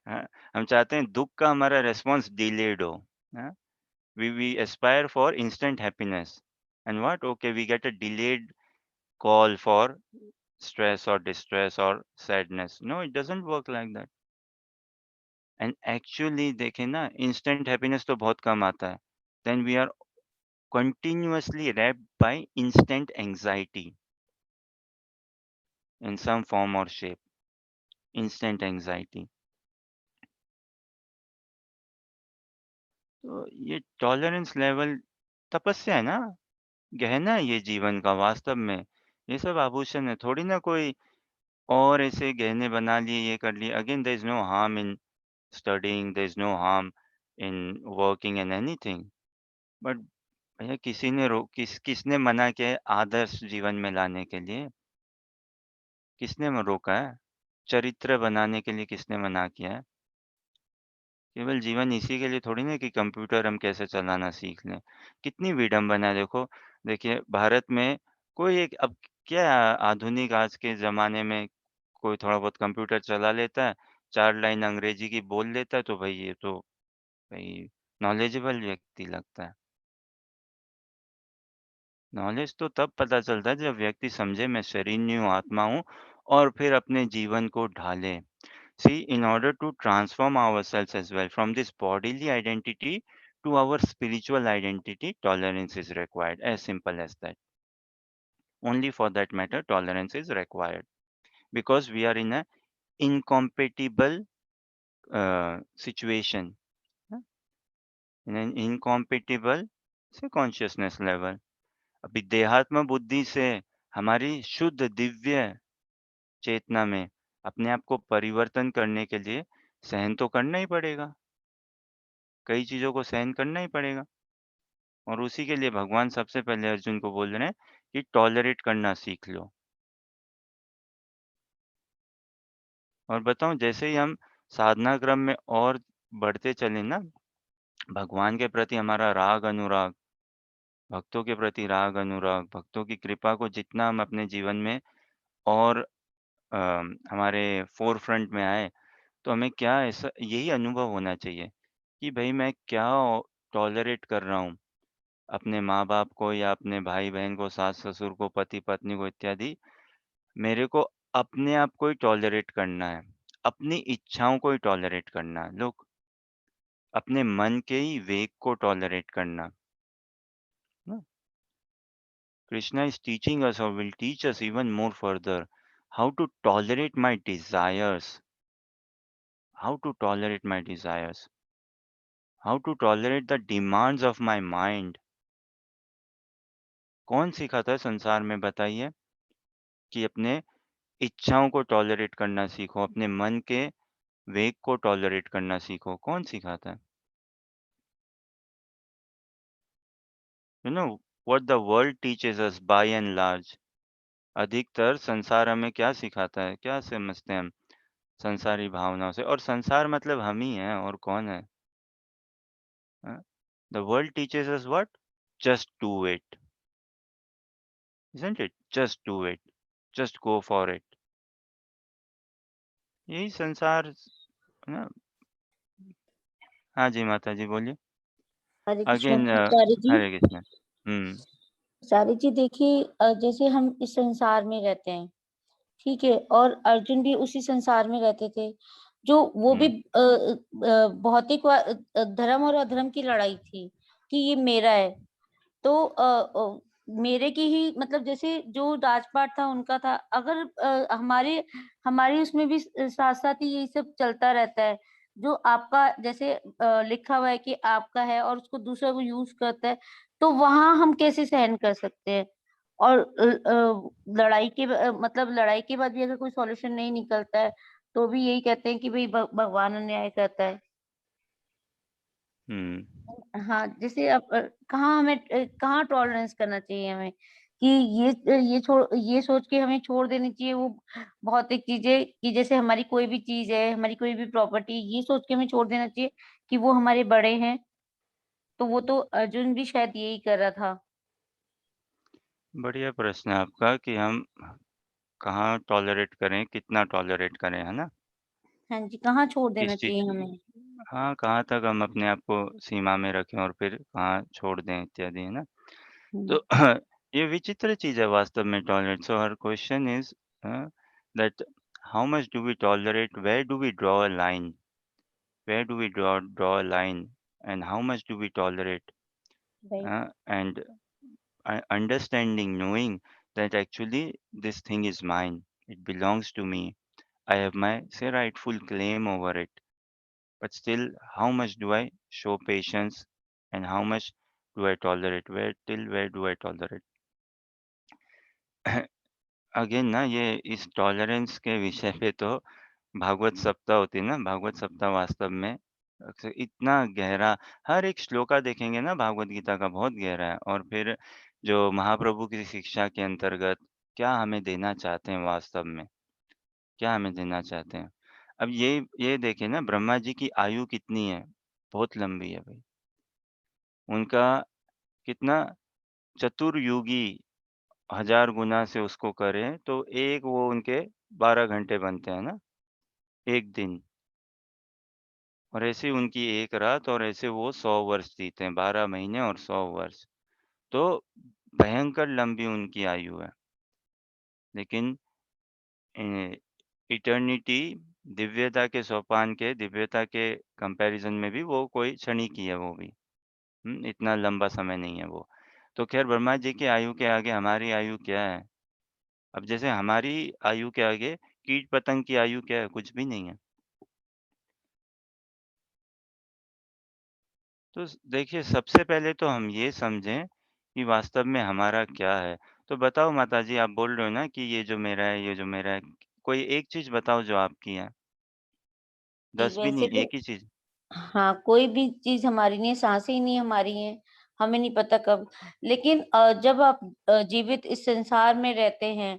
हाँ, हम चाहते हैं दुःख का हमारा रिस्पॉन्स डिलेड हो। हाँ, we aspire for instant happiness, and what? Okay, we get a delayed call for stress or distress or sadness. No, it doesn't work like that. And actually देखें ना, इंस्टेंट हैप्पीनेस तो बहुत कम आता है। Then we are continuously wrapped by instant anxiety in some form or shape. Instant anxiety. तो ये tolerance level तपस्या है ना, गहना है ये जीवन का वास्तव में। ये सब आभूषण है, थोड़ी ना कोई और ऐसे गहने बना लिए, ये कर लिए। Again there is no harm in studying, there is no harm in working and anything. But भैया किसने मना किया है आदर्श जीवन में लाने के लिए? किसने रोका है? चरित्र बनाने के लिए किसने मना किया है? केवल जीवन इसी के लिए थोड़ी ना कि कंप्यूटर हम कैसे चलाना सीख लें। कितनी विडंबना है देखो। देखिए भारत में कोई एक अब क्या आधुनिक आज के ज़माने में कोई थोड़ा बहुत कंप्यूटर चला लेता है, 4 लाइन अंग्रेजी की बोल लेता है तो भई ये तो भई नॉलेजेबल व्यक्ति लगता है। नॉलेज तो तब पता चलता है जब व्यक्ति समझे मैं शरीर नहीं हूँ, आत्मा हूँ और फिर अपने जीवन को ढाले। See, in order to transform ourselves as well from this bodily identity to our spiritual identity, tolerance is required. As simple as that. Only for that matter, tolerance is required because we are in a incompatible situation, huh? In an incompatible से consciousness level. अभी देहात्म बुद्धि से हमारी शुद्ध दिव्य चेतना में अपने आप को परिवर्तन करने के लिए सहन तो करना ही पड़ेगा। कई चीज़ों को सहन करना ही पड़ेगा और उसी के लिए भगवान सबसे पहले अर्जुन को बोल रहे हैं कि टॉलरेट करना सीख लो। और बताऊँ जैसे ही हम साधना क्रम में और बढ़ते चले ना, भगवान के प्रति हमारा राग अनुराग, भक्तों के प्रति राग अनुराग, भक्तों की कृपा को जितना हम अपने जीवन में और अ, हमारे फ़ोरफ्रंट में आए, तो हमें क्या ऐसा यही अनुभव होना चाहिए कि भई मैं क्या टॉलरेट कर रहा हूँ। अपने माँ-बाप को या अपने भाई-बहन को, सास-ससुर को, पति-पत्नी को इत्यादि, मेरे को अपने आप को ही टॉलरेट करना है। अपनी इच्छाओं को ही टॉलरेट करना है। लोग अपने मन के ही वेग को टॉलरेट करना। ना? Krishna is teaching us or will teach us even more further how to tolerate my desires. How to tolerate my desires. How to tolerate the demands of my mind. कौन सिखाता है संसार में बताइए कि अपने इच्छाओं को टॉलरेट करना सीखो, अपने मन के वेग को टॉलरेट करना सीखो, कौन सिखाता है? You know what the world teaches us by and large, अधिकतर संसार हमें क्या सिखाता है? क्या समझते हैं हम संसारी भावनाओं से? और संसार मतलब हम ही हैं और कौन है? The world teaches us what? Just do it, isn't it? Just do it, just go for it. यही संसार है ना? हाँ जी, माता जी बोलिए। हरे कृष्ण अगेन आचार्य जी। हरे कृष्ण। हुँ, आचार्य जी देखिए, जैसे हम इस संसार में रहते हैं, ठीक है, और अर्जुन भी उसी संसार में रहते थे, जो वो भी हुँ, भौतिक धर्म और अधर्म की लड़ाई थी कि ये मेरा है। तो मेरे की ही मतलब जैसे जो राजपाट था उनका था, अगर हमारे हमारे उसमें भी साथ-साथ ही यही सब चलता रहता है। जो आपका जैसे लिखा हुआ है कि आपका है और उसको दूसरा कोई यूज़ करता है, तो वहाँ हम कैसे सहन कर सकते हैं? और मतलब लड़ाई के बाद भी अगर कोई सॉल्यूशन नहीं निकलता है, तो भी यही कहते हैं कि भई भगवान अन्याय करता है। हुँ। हाँ, जैसे अब कहाँ टॉलरेंस करना चाहिए हमें कि ये सोच के हमें छोड़ देनी चाहिए वो भौतिक चीज़ें कि जैसे हमारी कोई भी चीज़ है, हमारी कोई भी प्रॉपर्टी, ये सोच के हमें छोड़ देना चाहिए कि वो हमारे बड़े हैं। तो वो तो अर्जुन भी शायद यही कर रहा था। बढ़िया प्रश्न है आपका कि हम कहाँ टॉलरेट करें, कितना टॉलरेट करें, है ना? हाँ जी, कहाँ छोड़ देना किस चाहिए चीज़ हमें? हाँ, कहाँ तक हम अपने आप को सीमा में रखें और फिर कहाँ छोड़ दें इत्यादि, है ना? हुँ, तो ये विचित्र चीज़ है वास्तव में tolerate. So her question is that how much do we tolerate, where do we draw a line? where do we draw a line, and how much do we tolerate? Right. And understanding, knowing that actually this thing is mine, it belongs to me. I have my say rightful claim over it. But still, how much do I show patience, and how much do I tolerate? Where do I tolerate? Again ना ये इस tolerance के विषय पे तो भागवत सप्ताह होती है ना, भागवत सप्ताह वास्तव में अक्सर इतना गहरा, हर एक श्लोका देखेंगे ना भागवत गीता का बहुत गहरा है। और फिर जो महाप्रभु की शिक्षा के अंतर्गत क्या हमें देना चाहते हैं वास्तव में, क्या हमें देना चाहते हैं। अब ये देखिए ना, ब्रह्मा जी की आयु कितनी है? बहुत लंबी है भाई। उनका कितना चतुर्युगी, 1000 गुना से उसको करें तो एक वो उनके 12 घंटे बनते हैं ना, 1 दिन। और ऐसे उनकी 1 रात, और ऐसे वो 100 वर्ष जीते हैं, 12 महीने और 100 वर्ष। तो भयंकर लंबी उनकी आयु है। लेकिन इटर्निटी, दिव्यता के सोपान के, दिव्यता के कंपैरिज़न में भी वो कोई क्षणिक ही है वो भी। इतना लंबा समय नहीं है वो। तो ख़ैर ब्रह्मा जी की आयु के आगे हमारी आयु क्या है? अब जैसे हमारी आयु के आगे कीट-पतंग की आयु क्या है? कुछ भी नहीं है। तो देखिए, सबसे पहले तो हम ये समझें कि वास्तव में हमारा क्या है। तो बताओ माताजी, आप बोल रहे हो ना कि ये जो मेरा है, ये जो मेरा है, कोई एक चीज़ बताओ जो आपकी है। जी, 10 भी वैसे नहीं, तो एक ही चीज़। हाँ, कोई भी चीज़ हमारी नहीं है, साँसें ही नहीं हमारी हैं, हमें नहीं पता कब। लेकिन जब आप जीवित इस संसार में रहते हैं,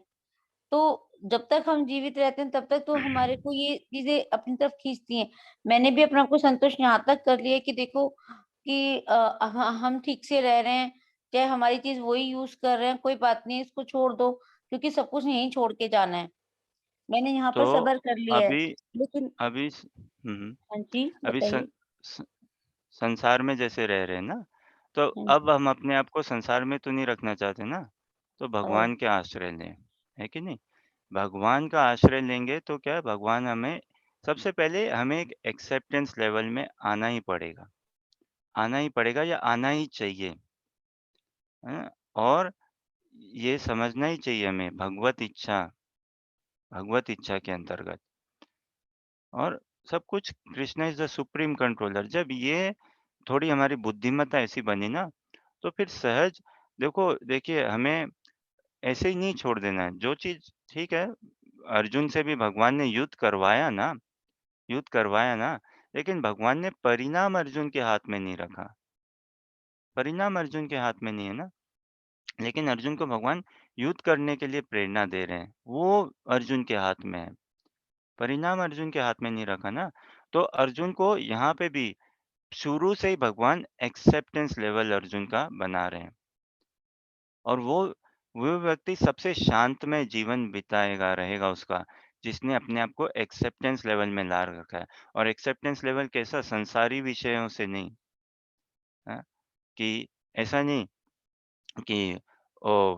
तो जब तक हम जीवित रहते हैं, तब तक तो हमारे को ये चीज़ें अपनी तरफ खींचती हैं। मैंने भी अपने आप को संतुष्ट यहाँ तक कर लिया है कि देखो कि ह हम ठीक से रह रहे हैं, चाहे हमारी चीज़ वही यूज़ कर रहे हैं, कोई बात नहीं, इसको छोड़ दो, क्योंकि सब कुछ यहीं छोड़ के जाना है। मैंने यहाँ तो पर सब्र कर लिया है। अभी लेकिन अभी स हुँ। हाँ जी, अभी बताइए? स संसार में जैसे रह रहे हैं ना, तो हाँ अब जी। हम अपने आप को संसार में तो नहीं रखना चाहते ना, तो ओह! भगवान का आश्रय लें, है कि नहीं? भगवान का आश्रय लेंगे तो क्या है, भगवान हमें सबसे पहले हमें एक एक्सेप्टेंस लेवल में आना ही पड़ेगा या आना ही चाहिए, हैं? और ये समझना ही चाहिए हमें भगवत इच्छा के अंतर्गत। और सब कुछ Krishna is the supreme controller. जब ये थोड़ी हमारी बुद्धिमत्ता ऐसी बनी ना, तो फिर सहज देखिए हमें ऐसे ही नहीं छोड़ देना है। जो चीज़ ठीक है, अर्जुन से भी भगवान ने युद्ध करवाया ना, लेकिन भगवान ने परिणाम अर्जुन के हाथ में नहीं रखा। परिणाम अर्जुन के हाथ में नहीं है ना, लेकिन अर्जुन को भगवान युद्ध करने के लिए प्रेरणा दे रहे हैं। वो अर्जुन के हाथ में है, परिणाम अर्जुन के हाथ में नहीं रखा ना। तो अर्जुन को यहाँ पे भी शुरू से ही भगवान एक्सेप्टेंस लेवल अर्जुन का बना रहे हैं। और वो व्यक्ति सबसे शांतमय जीवन बिताएगा रहेगा उसका, जिसने अपने आप को एक्सेप्टेंस लेवल में ला रखा है। और एक्सेप्टेंस लेवल कैसा? संसारी विषयों से नहीं, हाँ? कि ऐसा नहीं कि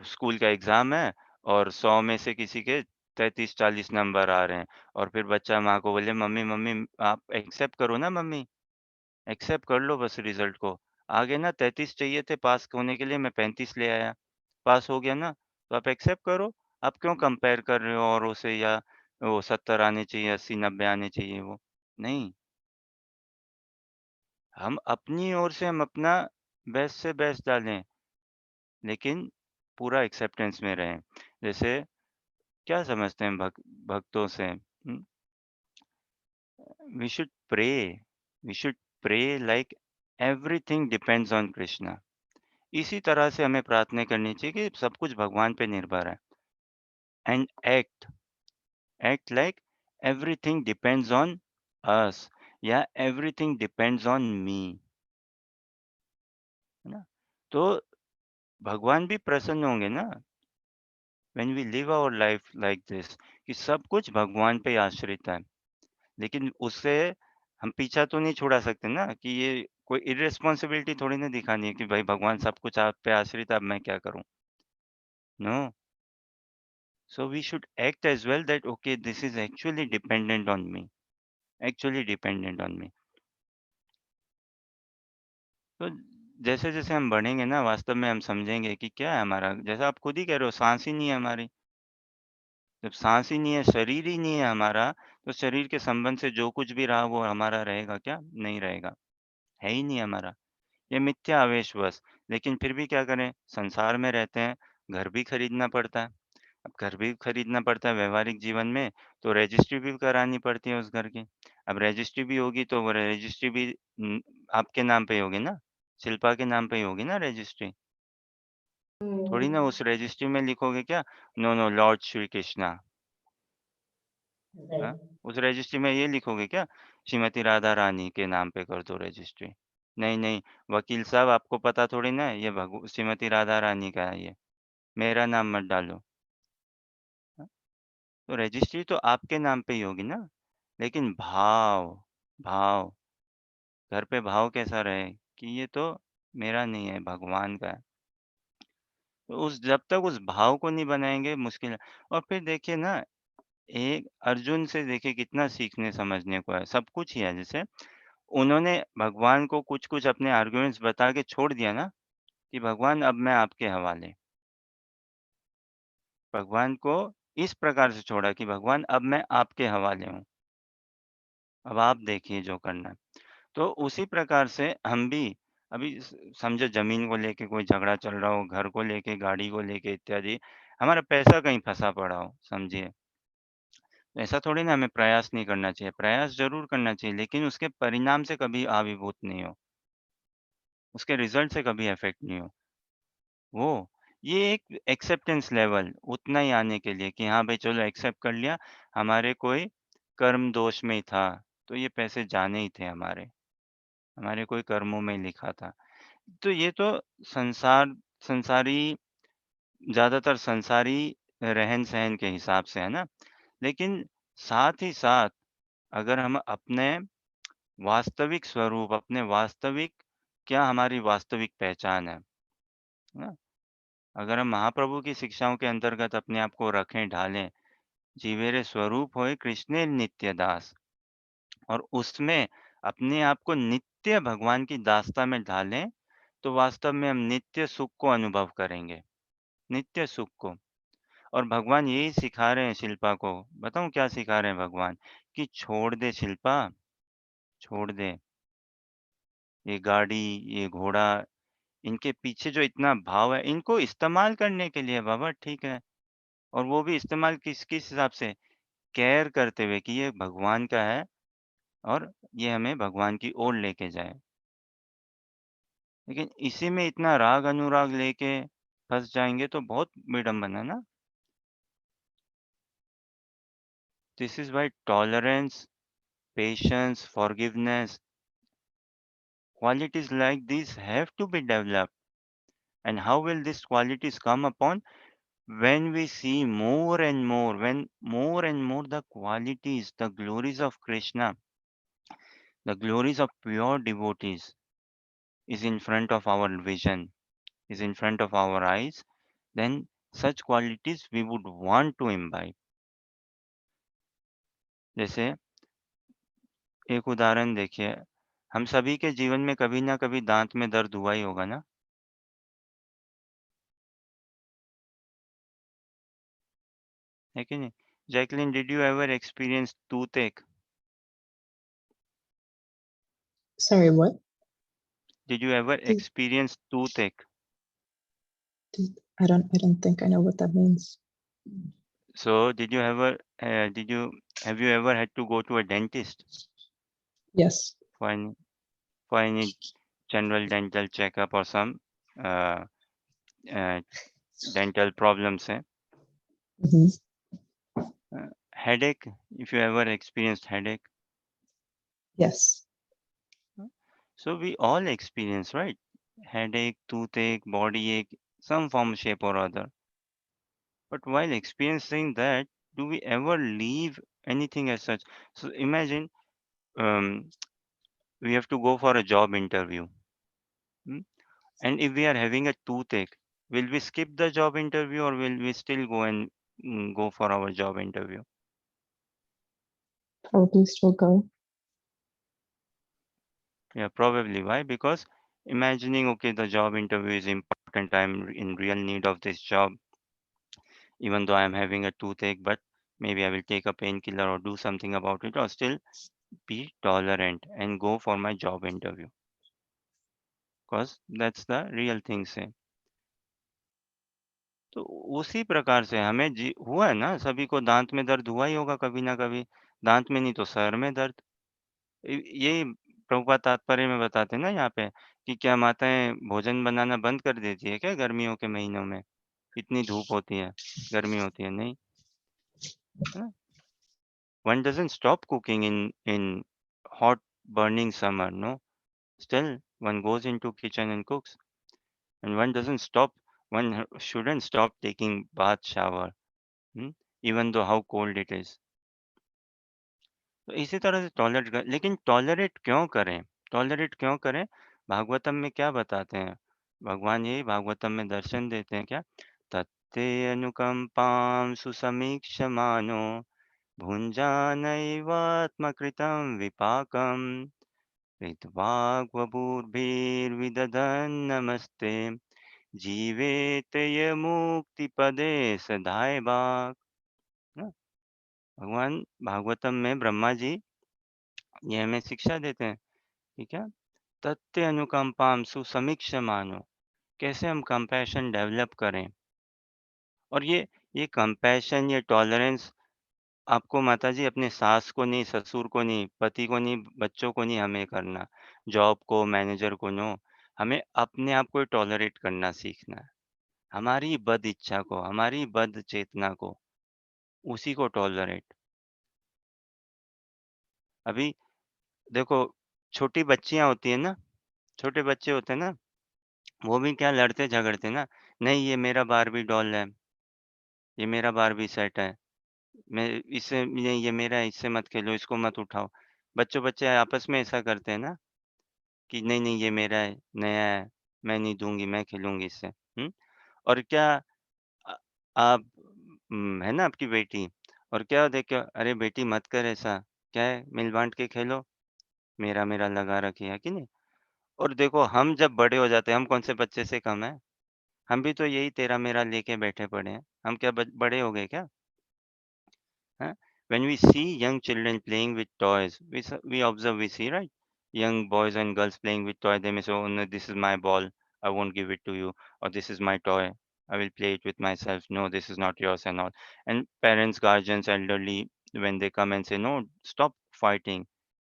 स्कूल का एग्ज़ाम है और 100 में से किसी के 33-40 नंबर आ रहे हैं, और फिर बच्चा माँ को बोले, "मम्मी, मम्मी आप एक्सेप्ट करो ना मम्मी, एक्सेप्ट कर लो बस रिज़ल्ट को। आगे ना 33 चाहिए थे पास होने के लिए, मैं 35 ले आया। पास हो गया ना, तो आप एक्सेप्ट करो। आप क्यों कंपेयर कर रहे हो औरों से, या वो 70 आने चाहिए, 80-90 आने चाहिए वो। नहीं, हम अपनी ओर से हम अपना बेस्ट से बेस्ट डालें, लेकिन पूरा एक्सेप्टेंस में रहें। जैसे क्या समझते हैं भक्तों से? We should pray we should pray like everything depends on Krishna. इसी तरह से हमें प्रार्थना करनी चाहिए कि सब कुछ भगवान पे निर्भर है। And act like everything depends on us, या एवरीथिंग डिपेंड्स ऑन मी, है ना? तो भगवान भी प्रसन्न होंगे ना, when we live our life like this, कि सब कुछ भगवान पे आश्रित है। लेकिन उससे हम पीछा तो नहीं छुड़ा सकते ना, कि ये कोई इर्रेस्पॉन्सिबिलिटी थोड़ी ना दिखानी है कि भाई भगवान सब कुछ आप पे आश्रित है, अब मैं क्या करूँ? No. So we should act as well that okay, this is actually dependent on me. Actually dependent on me. तो जैसे जैसे हम बढ़ेंगे ना, वास्तव में हम समझेंगे कि क्या है हमारा, जैसा आप खुद ही कह रहे हो, सांस ही नहीं है हमारी। जब सांस ही नहीं है, शरीर ही नहीं है हमारा, तो शरीर के संबंध से जो कुछ भी रहा वो हमारा रहेगा क्या? नहीं रहेगा, है ही नहीं हमारा। ये मिथ्या आवेश बस। लेकिन फिर भी क्या करें, संसार में रहते हैं, घर भी खरीदना पड़ता है। अब घर भी खरीदना पड़ता है व्यवहारिक जीवन में, तो रजिस्ट्री भी करानी पड़ती है उस घर की। अब रजिस्ट्री भी होगी तो वो रजिस्ट्री भी आपके नाम पे ही होगी ना, शिल्पा के नाम पे ही होगी ना रजिस्ट्री। थोड़ी ना उस रजिस्ट्री में लिखोगे क्या, no no lord Shri Krishna. हाँ? उस रजिस्ट्री में ये लिखोगे क्या, श्रीमती राधा रानी के नाम पे कर दो रजिस्ट्री। नहीं, नहीं, वकील साहब आपको पता थोड़ी ना है, ये श्रीमती राधा रानी का है ये, मेरा नाम मत डालो। हाँ? तो रजिस्ट्री तो आपके नाम पे ही होगी ना, लेकिन भाव, भाव, घर पे भाव कैसा रहे कि ये तो मेरा नहीं है, भगवान का है। तो उस जब तक उस भाव को नहीं बनाएँगे मुश्किल है। और फिर देखिए ना, एक अर्जुन से देखिए कितना सीखने समझने को है, सब कुछ ही है। जैसे उन्होंने भगवान को कुछ-कुछ अपने आर्गुमेंट्स बता के छोड़ दिया ना, कि भगवान अब मैं आपके हवाले। भगवान को इस प्रकार से छोड़ा कि भगवान अब मैं आपके हवाले हूँ, अब आप देखिए जो करना है। तो उसी प्रकार से हम भी अभी समझो ज़मीन को लेके कोई झगड़ा चल रहा हो, घर को लेके, गाड़ी को लेके इत्यादि, हमारा पैसा कहीं फँसा पड़ा हो, समझिए। ऐसा थोड़ी ना हमें प्रयास नहीं करना चाहिए, प्रयास ज़रूर करना चाहिए, लेकिन उसके परिणाम से कभी आविर्भूत नहीं हो, उसके रिज़ल्ट से कभी अफ़ेक्ट नहीं हो। वो, ये एक एक्सेप्टेंस लेवल उतना ही आने के लिए कि हाँ भाई चलो एक्सेप्ट कर लिया, हमारे कोई कर्म दोष में ही था, तो ये पैसे जाने ही थे हमारे, हमारे कोई कर्मों में लिखा था। तो ये तो संसार संसारी ज़्यादातर संसारी रहन-सहन के हिसाब से है ना? लेकिन साथ ही साथ अगर हम अपने वास्तविक स्वरूप, अपने वास्तविक क्या हमारी वास्तविक पहचान है ना? अगर हम महाप्रभु की शिक्षाओं के अंतर्गत अपने आप को रखें, ढालें, जीवेरे स्वरूप होए कृष्णे नित्य दास, और उसमें अपने आप को नित्य भगवान की दासता में ढालें, तो वास्तव में हम नित्य सुख को अनुभव करेंगे, नित्य सुख को। और भगवान यही सिखा रहे हैं शिल्पा को। बताऊँ क्या सिखा रहे हैं भगवान? कि छोड़ दे शिल्पा, छोड़ दे। ये गाड़ी, ये घोड़ा, इनके पीछे जो इतना भाव है, इनको इस्तेमाल करने के लिए बाबा ठीक है। और वो भी इस्तेमाल किस किस हिसाब से? केयर करते हुए कि ये भगवान का है और ये हमें भगवान की ओर लेके जाए। लेकिन इसी में इतना राग अनुराग लेके फँस जाएँगे तो बहुत विडंबना ना। This is why tolerance, patience, forgiveness, qualities like these have to be developed. And how will these qualities come upon? When we see more and more, when more and more the qualities, the glories of Krishna, the glories of pure devotees is in front of our vision, is in front of our eyes, then such qualities we would want to imbibe. जैसे एक उदाहरण देखिए, हम सभी के जीवन में कभी ना कभी दाँत में दर्द हुआ ही होगा ना? है कि नहीं? Jacqueline, did you ever experience toothache? Sorry, what? Did you ever Did- experience toothache? I don't think I know what that means. So did you ever have you ever had to go to a dentist Yes. for any general dental checkup or some uh, uh, dental problems? Mhm. Headache, if you ever experienced headache. Yes. So we all experience, right? Headache, toothache, body ache, some form, shape or other. But while experiencing that, do we ever leave anything as such? So imagine um, we have to go for a job interview. Hmm? And if we are having a toothache, will we skip the job interview or will we still go and go for our job interview? Probably still go. Yeah, probably. Why? Because imagining, okay, the job interview is important, I'm in real need of this job, even though I'm having a toothache, but maybe I will take a painkiller or do something about it, or still be tolerant and go for my job interview, because that's the real thing say. तो उसी प्रकार से हमें हुआ है ना, सभी को दांत में दर्द हुआ ही होगा कभी ना कभी, दांत में नहीं तो सर में दर्द। यही प्रभुपाद तात्पर्य में बताते हैं ना यहाँ पे, कि क्या माताएं भोजन बनाना बंद कर देती है क्या गर्मियों के महीनों में? इतनी धूप होती है, गर्मी होती है, नहीं। One doesn't stop cooking in hot burning summer, no. Still, one goes into kitchen and cooks, and one shouldn't stop taking bath shower, hmm, even though how cold it is. तो इसी तरह से लेकिन टॉलरेट क्यों करें? Tolerate क्यों करें? भागवतम में क्या बताते हैं? भगवान यही भागवतम में दर्शन देते हैं क्या? तत्ते अनुकंपां सुसमीक्षमानो भुञ्जानैवात्मकृतं विपाकं हृद्वाग्वपुर्भिर्विदधन् जीवेत य मुक्तिपदे सधायवाक्। ना? भगवान भागवतम में ब्रह्मा जी ये हमें शिक्षा देते हैं, ठीक है? तत्ते अनुकंपाम सुसमीक्षमानो, कैसे हम कंपैशन डेवलप करें? और ये कंपैशन, ये टॉलरेंस आपको माताजी अपने सास को नहीं, ससुर को नहीं, पति को नहीं, बच्चों को नहीं हमें करना, जॉब को, मैनेजर को, नो। हमें अपने आप को टॉलरेट करना सीखना है। हमारी बद इच्छा को, हमारी बद चेतना को, उसी को टॉलरेट। अभी देखो, छोटी बच्चियाँ होती हैं ना, छोटे बच्चे होते हैं ना, वो भी क्या लड़ते झगड़ते ना, नहीं ये मेरा बार्बी डॉल है, ये मेरा बार्बी सेट है, मैं इससे नहीं, ये मेरा है, इससे मत खेलो, इसको मत उठाओ। बच्चे आपस में ऐसा करते हैं ना, कि नहीं, नहीं ये मेरा है, नया है, मैं नहीं दूँगी, मैं खेलूँगी इससे। हुँ? और क्या अ, आप है ना आपकी बेटी, और क्या देख के, अरे बेटी मत कर ऐसा, क्या है मिल-बाँट के खेलो, मेरा-मेरा लगा रखी है कि नहीं? और देखो हम जब बड़े हो जाते हैं, हम कौन से बच्चे से कम हैं? हम भी तो यही तेरा-मेरा लेके बैठे पड़े हैं। हम क्या बड़े हो गए क्या? Huh? When we see young children playing with toys, we observe, we see, right? Young boys and girls playing with toy, they may say, "Oh no, this is my ball. I won't give it to you," or "This is my toy. I will play it with myself. No, this is not yours," and all. And parents, guardians, elderly, when they come and say, "No, stop fighting.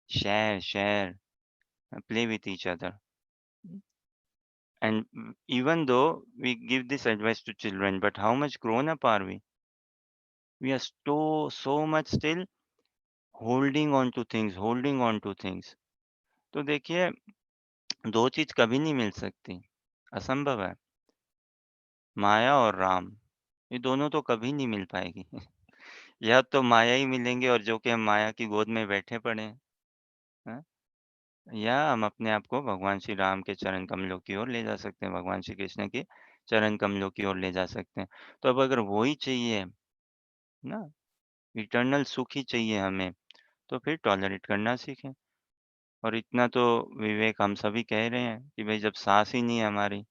Share, play with each other." And even though we give this advice to children, but how much grown up are we? We are so much still holding on two things. तो देखिए, 2 चीज़ कभी नहीं मिल सकती, असंभव है। माया और राम, ये दोनों तो कभी नहीं मिल पाएगी। या तो माया ही मिलेंगे, और जो कि हम माया की गोद में बैठे पड़े हैं, हैं? या हम अपने आप को भगवान श्री राम के चरण कमलों की ओर ले जा सकते हैं, भगवान श्री कृष्ण के चरण कमलों की ओर ले जा सकते हैं। तो अब अगर वो ही चाहिए ना, इटर्नल सुख ही चाहिए हमें, तो फिर टॉलरेट करना सीखें। और इतना तो विवेक हम सभी कह रहे हैं कि भाई जब साँस ही नहीं है हमारी,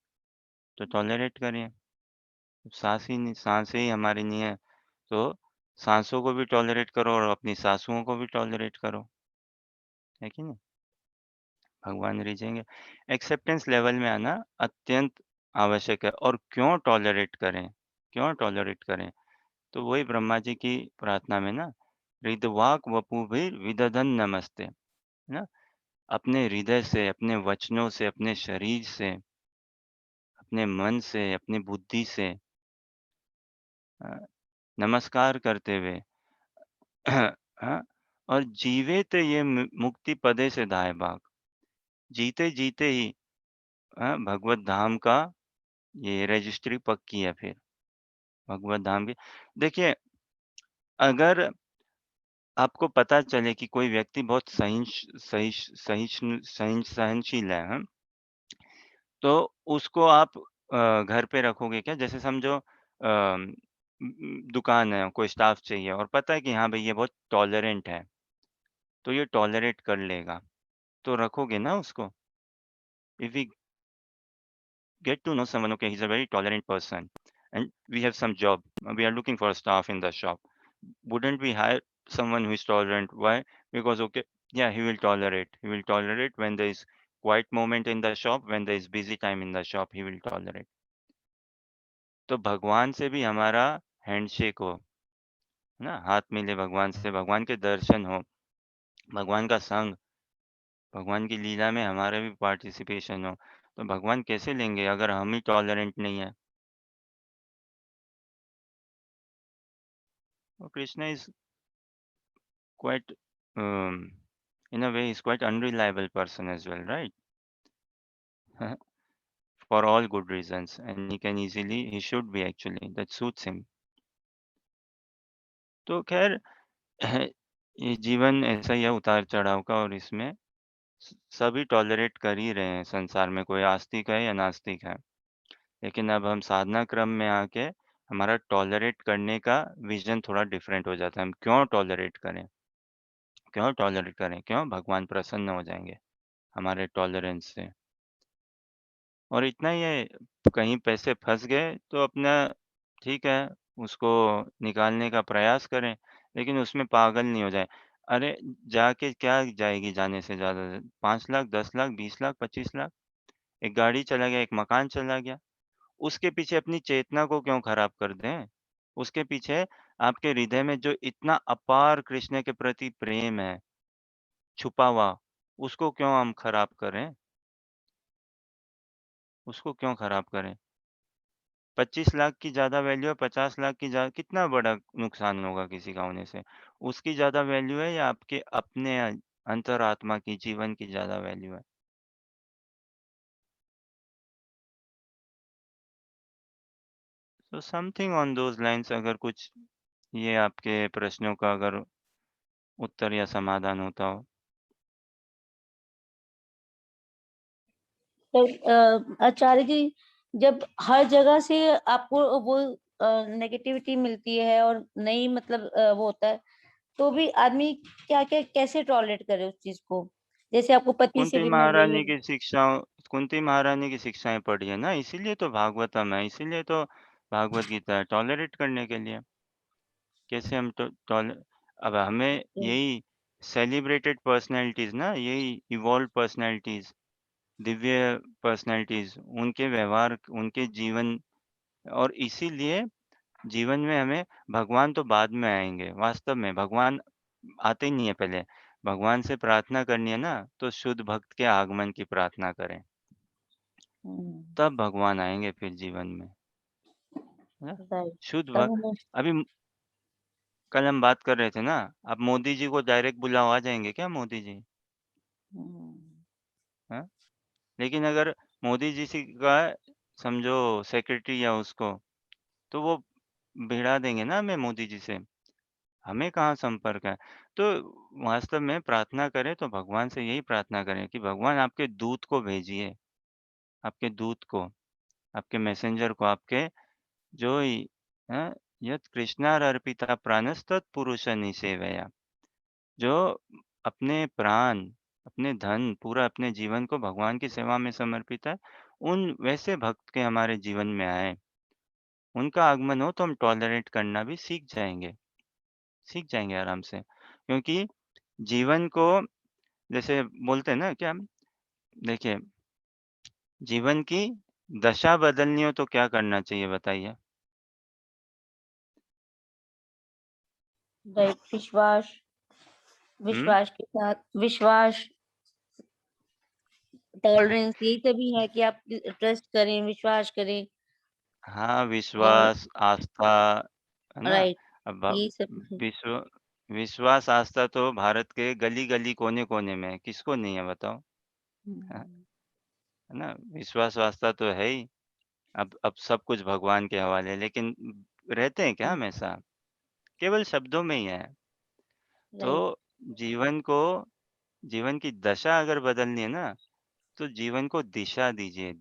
तो टॉलरेट करिए। जब साँसें ही हमारी नहीं है, तो साँसों को भी टॉलरेट करो और अपनी सासुओं को भी टॉलरेट करो, है कि नहीं? भगवान रिझेंगे। एक्सेप्टेंस लेवल में आना अत्यंत आवश्यक है। और क्यों टॉलरेट करें? क्यों टॉलरेट करें? तो वही ब्रह्मा जी की प्रार्थना में ना, हृदवाक वपुर्विदधन् नमस्ते, है ना? अपने हृदय से, अपने वचनों से, अपने शरीर से, अपने मन से, अपनी बुद्धि से अ, नमस्कार करते हुए हाँ, और जीवेत ये मुक्ति पदे से दाए भाग, जीते जीते ही भगवत धाम का ये रजिस्ट्री पक्की है फिर, भगवत धाम की। देखिए, अगर आपको पता चले कि कोई व्यक्ति बहुत सहनशील है, हाँ? तो उसको आप घर पे रखोगे क्या? जैसे समझो दुकान है, कोई स्टाफ चाहिए और पता है कि हाँ, भई ये बहुत टॉलरेंट है, तो ये टॉलरेट कर लेगा, तो रखोगे ना उसको? If we get to know someone, okay, he's a very tolerant person, and we have some job, we are looking for staff in the shop. Wouldn't we hire someone who is tolerant? Why? Because, okay, yeah, he will tolerate. He will tolerate when there is quiet moment in the shop, when there is busy time in the shop, he will tolerate. तो भगवान से भी हमारा handshake हो, है ना? हाथ मिले भगवान से, भगवान के दर्शन हो, भगवान का संग, भगवान की लीला में हमारा भी पार्टिसिपेशन हो, तो भगवान कैसे लेंगे अगर हम ही टॉलरेंट नहीं है? और Krishna is quite in a way he's quite unreliable person as well, right? For all good reasons, and he should be actually, that suits him. तो खैर ये जीवन ऐसा ही है उतार चढ़ाव का, और इसमें सभी टॉलरेट कर ही रहे हैं संसार में, कोई आस्तिक है या नास्तिक है। लेकिन अब हम साधना क्रम में आके हमारा टॉलरेट करने का विजन थोड़ा डिफरेंट हो जाता है। हम क्यों टॉलरेट करें? क्यों टॉलरेट करें? क्यों? भगवान प्रसन्न हो जाएँगे हमारे टॉलरेंस से। और इतना ही है, कहीं पैसे फँस गए तो अपना ठीक है, उसको निकालने का प्रयास करें, लेकिन उसमें पागल नहीं हो जाएँ। अरे! जाके क्या जाएगी जाने से ज़्यादा से 5 लाख, 10 लाख, 20 लाख, 25 लाख? एक गाड़ी चला गया, एक मकान चला गया। उसके पीछे अपनी चेतना को क्यों खराब कर दें? उसके पीछे आपके हृदय में जो इतना अपार कृष्ण के प्रति प्रेम है, छुपा हुआ, उसको क्यों हम खराब करें? उसको क्यों खराब करें? 25 लाख की ज़्यादा वैल्यू है, 50 लाख की कितना बड़ा नुकसान होगा किसी का होने से? उसकी ज़्यादा वैल्यू है या आपके अपने अंतरात्मा की, जीवन की ज़्यादा वैल्यू है? तो समथिंग ऑन दोज़ लाइन्स, अगर कुछ ये आपके प्रश्नों का अगर उत्तर या समाधान होता हो। तो आचार्य जी, जब हर जगह से आपको वो नेगेटिविटी मिलती है और नहीं मतलब वो होता है, तो भी आदमी क्या-क्या कैसे टॉलरेट करे उस चीज़ को? जैसे आपको पति से कुंती भी मिल रही महारानी है। की शिक्षाओं कुंती महारानी की शिक्षाएँ पढ़ी है ना, इसीलिए तो भागवतम है, इसीलिए तो भागवत गीता है, टॉलरेट करने के लिए। कैसे हम टॉ टॉल अब हमें हुँ, यही सेलिब्रेटेड पर्सनैलिटीज़ ना, यही इवॉल्व्ड पर्सनैलिटीज़, दिव्य पर्सनैलिटीज़, उनके व्यवहार, उनके जीवन, और इसीलिए जीवन में हमें भगवान तो बाद में आएँगे। वास्तव में भगवान आते ही नहीं है पहले। भगवान से प्रार्थना करनी है ना, तो शुद्ध भक्त के आगमन की प्रार्थना करें, हुँ, तब भगवान आएँगे फिर जीवन में, है ना? राइट। शुद्ध तब भक्त हमें अभी कल हम बात कर रहे थे ना, अब मोदी जी को डायरेक्ट बुलाओ, आ जाएँगे क्या मोदी जी? हुँ, हाँ? लेकिन अगर मोदी जी का समझो सेक्रेटरी या उसको, तो वो भिड़ा देंगे ना हमें मोदी जी से। हमें कहाँ संपर्क है? तो वास्तव में प्रार्थना करें तो भगवान से यही प्रार्थना करें कि भगवान आपके दूत को भेजिए, आपके दूत को, आपके मैसेंजर को, आपके जो इ हैं, यत् कृष्णार्पिता प्राणस्तत्पुरुषं सेवया, जो अपने प्राण, अपने धन, पूरा अपने जीवन को भगवान की सेवा में समर्पित है, उन वैसे भक्त के हमारे जीवन में आएँ। उनका आगमन हो तो हम टॉलरेट करना भी सीख जाएँगे आराम से। क्योंकि जीवन को जैसे बोलते हैं ना क्या, देखिए, जीवन की दशा बदलनी हो तो क्या करना चाहिए बताइए? राइट। विश्वास हुँ? विश्वास के साथ विश्वास, टॉलरेंस यही सभी है कि आप ट्रस्ट करें, विश्वास करें हाँ, और विश्वास, आस्था, है ना? राइट, अब यही सब है। विश्व विश्वास, आस्था तो भारत के गली-गली, कोने-कोने में है, किसको नहीं है बताओ? हाँ, हुँ, है ना? विश्वास, आस्था तो है ही। अब सब कुछ भगवान के हवाले है, लेकिन रहते हैं क्या हुँ, हम ऐसा? केवल शब्दों में ही है। तो राइट। जीवन को जीवन की दशा अगर बदलनी है ना, तो जीवन को दिशा दीजिए,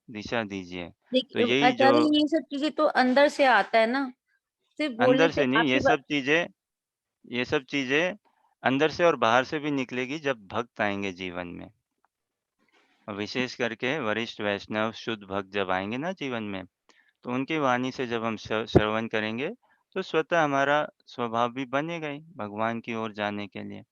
दिशा दीजिए। तो देखिए यही जो आचार्य ये सब चीज़ें तो अंदर से आता है ना, सिर्फ़ बोलने अंदर से से नहीं, आपकी बा ये सब चीज़ें अंदर से और बाहर से भी निकलेगी जब भक्त आएँगे जीवन में। विशेष करके वरिष्ठ वैष्णव शुद्ध भक्त जब आएँगे ना जीवन में, तो उनकी वाणी से जब हम श्रवण करेंगे, तो स्वतः हमारा स्वभाव भी बनेगा ही भगवान की ओर जाने के लिए।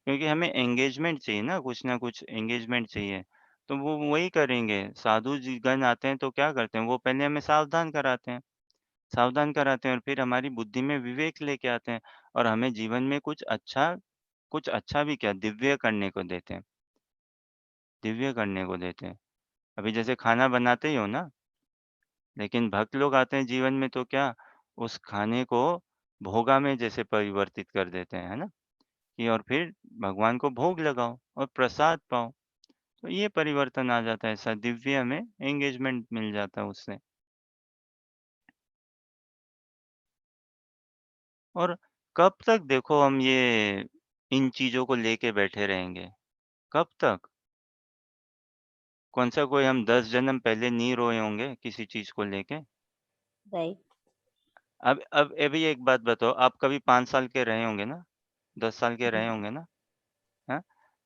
क्योंकि हमें एंगेजमेंट चाहिए ना कुछ एंगेजमेंट चाहिए, तो वो वही करेंगे। साधु जी गण आते हैं तो क्या करते हैं, वो पहले हमें सावधान कराते हैं और फिर हमारी बुद्धि में विवेक लेके आते हैं और हमें जीवन में कुछ अच्छा भी क्या दिव्य करने को देते हैं। अभी जैसे खाना बनाते ही हो ना, लेकिन भक्त लोग आते हैं जीवन में तो क्या, उस खाने को भोगा में जैसे परिवर्तित कर देते हैं, है ना? कि और फिर भगवान को भोग लगाओ और प्रसाद पाओ। तो ये परिवर्तन आ जाता है, ऐसा दिव्य में एंगेजमेंट मिल जाता है उससे। और कब तक देखो हम ये इन चीज़ों को लेके बैठे रहेंगे? कब तक? कौन-सा कोई हम 10 जन्म पहले नहीं रोए होंगे किसी चीज़ को लेके? राइट। अब अभी एक बात बताओ, आप कभी 5 साल के रहे होंगे ना? 10 साल के रहे हम्म, होंगे ना? हाँ?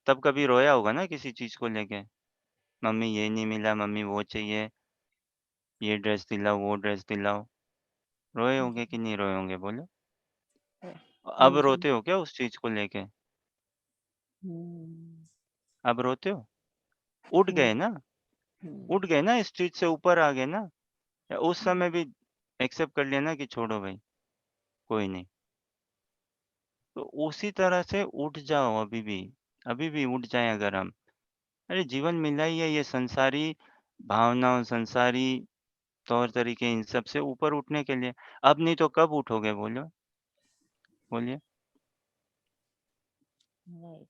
तब कभी रोया होगा ना किसी चीज़ को लेके? मम्मी ये नहीं मिला, मम्मी वो चाहिए, ये ड्रेस दिलाओ, वो ड्रेस दिलाओ। रोए होंगे जी। कि नहीं रोए होंगे बोलो? हाँ अब जी। रोते हो क्या उस चीज़ को लेके? हम्म, अब रोते हो? उठ हम्म, गए ना? हम्म, उठ गए ना, इस चीज़ से ऊपर आ गए ना? या उस हम्म, समय भी एक्सेप्ट कर लिया ना कि छोड़ो भई, कोई नहीं। तो उसी तरह से उठ जाओ अभी भी उठ जाएँ अगर हम। अरे जीवन मिला ही है ये संसारी भावनाओं, संसारी तौर-तरीके इन सब से ऊपर उठने के लिए। अब नहीं तो कब उठोगे बोलो? बोलिए? राइट।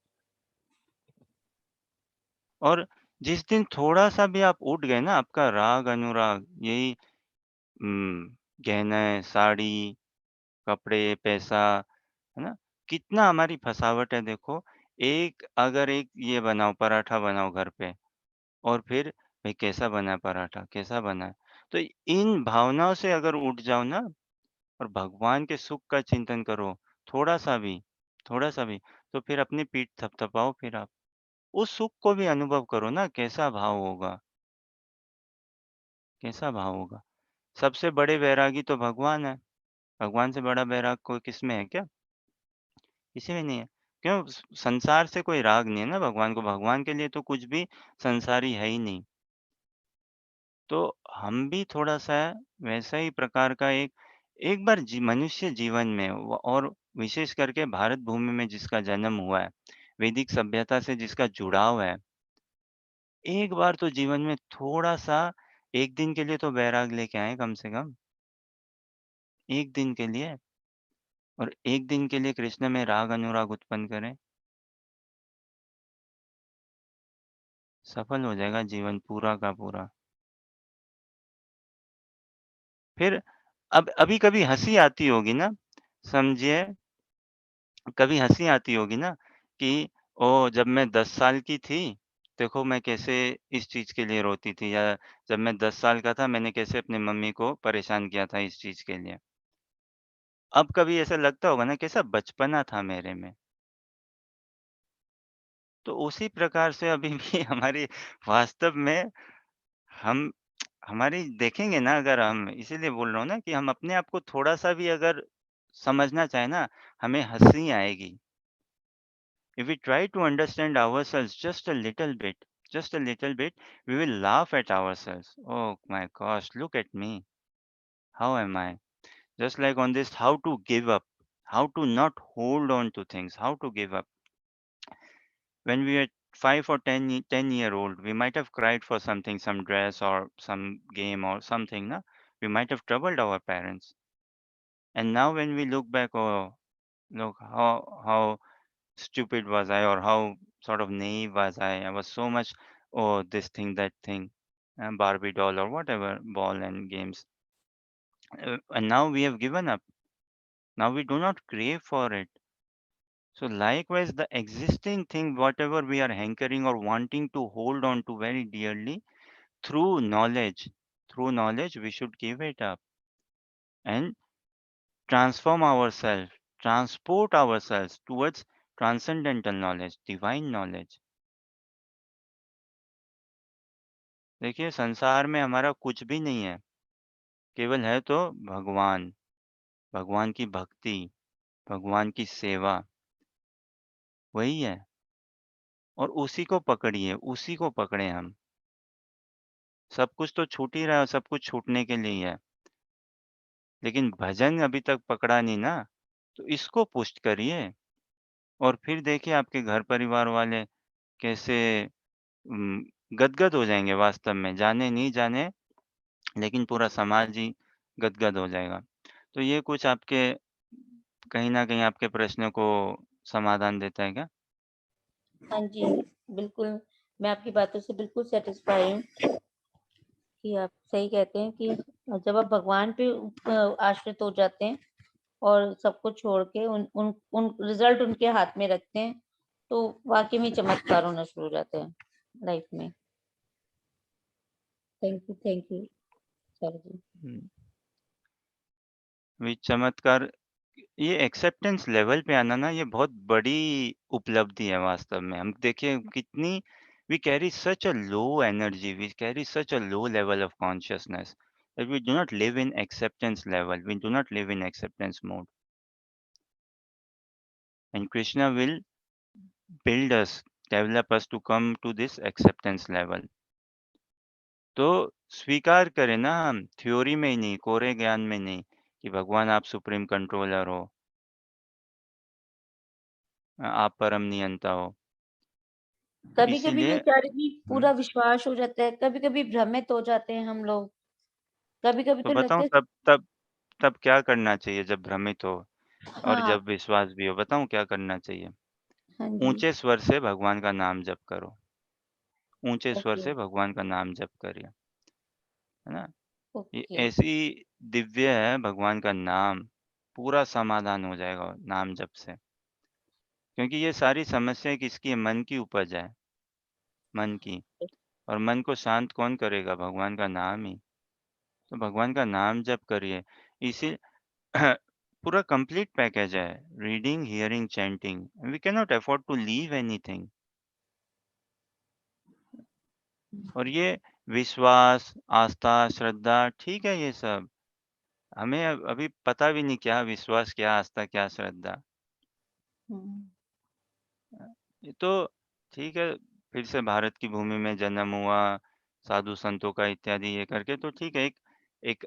और जिस दिन थोड़ा-सा भी आप उठ गए ना, आपका राग-अनुराग यही गहने, साड़ी, कपड़े, पैसा, है ना? कितना हमारी फसावट है देखो। अगर एक ये बनाओ, पराठा बनाओ घर पे और फिर भई कैसा बना है पराठा, कैसा बना है? तो इन भावनाओं से अगर उठ जाओ ना और भगवान के सुख का चिंतन करो, थोड़ा-सा भी थोड़ा-सा भी, तो फिर अपनी पीठ थपथपाओ फिर आप। उस सुख को भी अनुभव करो ना, कैसा भाव होगा, कैसा भाव होगा? सबसे बड़े वैरागी तो भगवान है। भगवान से बड़ा वैराग कोई किसमें है क्या? किसी में नहीं है। क्यों? संसार से कोई राग नहीं है ना भगवान को। भगवान के लिए तो कुछ भी संसारी है ही नहीं। तो हम भी थोड़ा-सा वैसा ही प्रकार का एक एक बार मनुष्य जीवन में और विशेष करके भारत भूमि में जिसका जन्म हुआ है, वैदिक सभ्यता से जिसका जुड़ाव है, एक बार तो जीवन में थोड़ा-सा 1 दिन के लिए तो वैराग लेके आएँ कम से कम। 1 दिन के लिए और 1 दिन के लिए कृष्ण में राग अनुराग उत्पन्न करें, सफल हो जाएगा जीवन पूरा का पूरा। फिर अब अभी कभी हँसी आती होगी ना, समझिए कभी हँसी आती होगी ना कि ओह! जब मैं 10 साल की थी, देखो मैं कैसे इस चीज़ के लिए रोती थी या जब मैं 10 साल का था मैंने कैसे अपनी मम्मी को परेशान किया था इस चीज़ के लिए। अब कभी ऐसा लगता होगा ना कैसा बचपना था मेरे में। तो उसी प्रकार से अभी भी हमारी वास्तव में हम हमारी देखेंगे ना अगर हम इसीलिए बोल रहा हूँ ना कि हम अपने आप को थोड़ा-सा भी अगर समझना चाहें ना, हमें हँसी आएगी। If we try to understand ourselves just a little bit, we will laugh at ourselves. Oh my gosh, look at me. How am I? Just like on this, how to give up, how to not hold on to things, how to give up. When we were 5 or 10-year old, we might have cried for something, some dress or some game or something. Na? We might have troubled our parents. And now when we look back, oh, look how stupid was I or how sort of naive was I? I was so much, oh, this thing, that thing, Barbie doll or whatever, ball and games. And now we have given up. Now we do not crave for it. So likewise, the existing thing, whatever we are hankering or wanting to hold on to very dearly, through knowledge, we should give it up and transform ourselves, transport ourselves towards transcendental knowledge, divine knowledge. देखिए संसार में हमारा कुछ भी नहीं है, केवल है तो भगवान, भगवान की भक्ति, भगवान की सेवा, वही है। और उसी को पकड़िए, उसी को पकड़े हम। सब कुछ तो छूट ही रहा है, सब कुछ छूटने के लिए ही है। लेकिन भजन अभी तक पकड़ा नहीं ना, तो इसको पुष्ट करिए और फिर देखिए आपके घर परिवार वाले कैसे उम, गदगद हो जाएँगे वास्तव में, जाने नहीं जाने लेकिन पूरा समाज ही गदगद हो जाएगा। तो ये कुछ आपके कहीं न कहीं आपके प्रश्न को समाधान देता है क्या? हाँ जी, बिल्कुल, मैं आपकी बातों से बिल्कुल सैटिस्फाई हूँ कि आप सही कहते हैं कि जब आप भगवान पे आश्रित हो जाते हैं और सब कुछ छोड़ के उन उन उन रिज़ल्ट उनके हाथ में रखते हैं, तो वाक़ई में चमत्कार होना शुरू हो जाते हैं लाइफ़ में। थैंक यू सर जी। हुँ, वही चमत्कार ये एक्सेप्टेंस लेवल पे आना ना ये बहुत बड़ी उपलब्धि है वास्तव में। हम देखिए कितनी we carry such a low energy, we carry such a low level of consciousness that we do not live in acceptance level, we do not live in acceptance mode. And Krishna will build us, develop us to come to this acceptance level. तो स्वीकार करें ना हम, theory में ही नहीं, कोरे ज्ञान में नहीं, कि भगवान आप सुप्रीम कंट्रोलर हो, आप परम नियंता हो। कभी-कभी इसीलिए बेचारे भी हुँ, पूरा विश्वास हो जाता है, कभी-कभी भ्रमित हो जाते हैं हम लोग, कभी-कभी तो तो लगता बताऊँ है तब क्या करना चाहिए जब भ्रमित हो और हाँ, जब विश्वास भी हो, बताऊँ क्या करना चाहिए? हाँ जी, ऊँचे स्वर से भगवान का नाम जप करो, ऊँचे स्वर ओके, से भगवान का नाम जप करिए, है ना? ये ओके। ऐसी दिव्य है भगवान का नाम, पूरा समाधान हो जाएगा नाम जप से। क्योंकि ये सारी समस्याएँ किसकी है? मन की उपज है, मन की। और मन को शांत कौन करेगा? भगवान का नाम ही। तो भगवान का नाम जप करिए। इसी पूरा कंप्लीट पैकेज है, reading, hearing, chanting. We can not afford to leave anything. और ये विश्वास, आस्था, श्रद्धा ठीक है ये सब। हमें अभी पता भी नहीं क्या विश्वास, क्या आस्था, क्या श्रद्धा। हुँ, ये तो ठीक है, फिर से भारत की भूमि में जन्म हुआ, साधु संतों का इत्यादि ये करके तो ठीक है, एक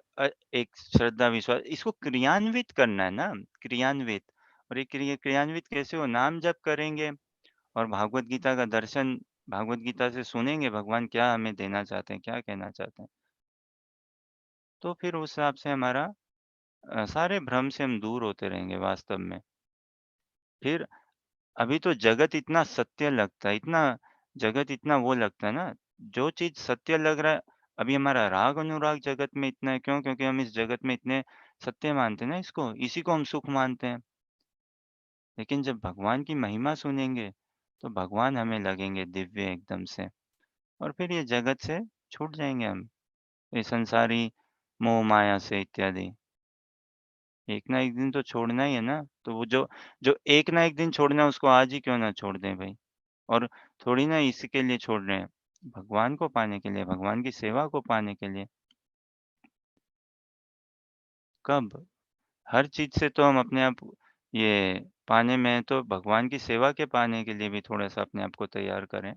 एक श्रद्धा विश्वास इसको क्रियान्वित करना है ना, क्रियान्वित। और ये क्रियान्वित कैसे हो? नाम जप करेंगे और भागवत गीता का दर्शन भागवत गीता से सुनेंगे भगवान क्या हमें देना चाहते हैं, क्या कहना चाहते हैं। तो फिर उस हिसाब से हमारा सारे भ्रम से हम दूर होते रहेंगे वास्तव में। फिर अभी तो जगत इतना सत्य लगता है, इतना जगत इतना वो लगता है ना, जो चीज़ सत्य लग रहा है, अभी हमारा राग-अनुराग जगत में इतना है क्यों? क्योंकि हम इस जगत में इतने सत्य मानते हैं ना इसको, इसी को हम सुख मानते हैं। लेकिन जब भगवान की महिमा सुनेंगे, तो भगवान हमें लगेंगे दिव्य एकदम से और फिर ये जगत से छूट जाएँगे हम, ये संसारी मोह-माया से इत्यादि। एक ना एक दिन तो छोड़ना ही है ना, तो वो जो जो एक ना एक दिन छोड़ना है उसको आज ही क्यों ना छोड़ दें भई। और थोड़ी ना इसके लिए छोड़ रहे हैं, भगवान को पाने के लिए, भगवान की सेवा को पाने के लिए। कब? हर चीज़ से तो हम अपने आप ये पाने में हैं, तो भगवान की सेवा के पाने के लिए भी थोड़ा-सा अपने आप को तैयार करें।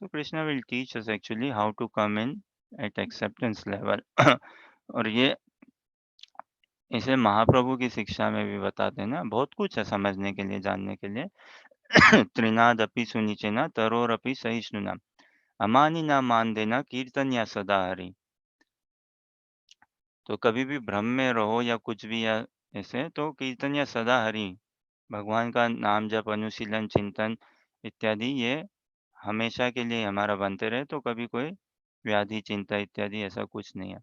So Krishna will teach us actually how to come in at acceptance level और ये इसे महाप्रभु की शिक्षा में भी बताते हैं ना, बहुत कुछ है समझने के लिए, जानने के लिए। त्रिनादपि सुनिचेन तरोरपि सहिष्णुना अमानि न मान देना कीर्तन या सदा हरि। तो कभी भी भ्रम में रहो या कुछ भी या ऐसे तो कीर्तन या सदा हरि, भगवान का नाम जप, अनुशीलन, चिंतन इत्यादि ये हमेशा के लिए हमारा बनते रहे तो कभी कोई व्याधि, चिंता इत्यादि ऐसा कुछ नहीं है।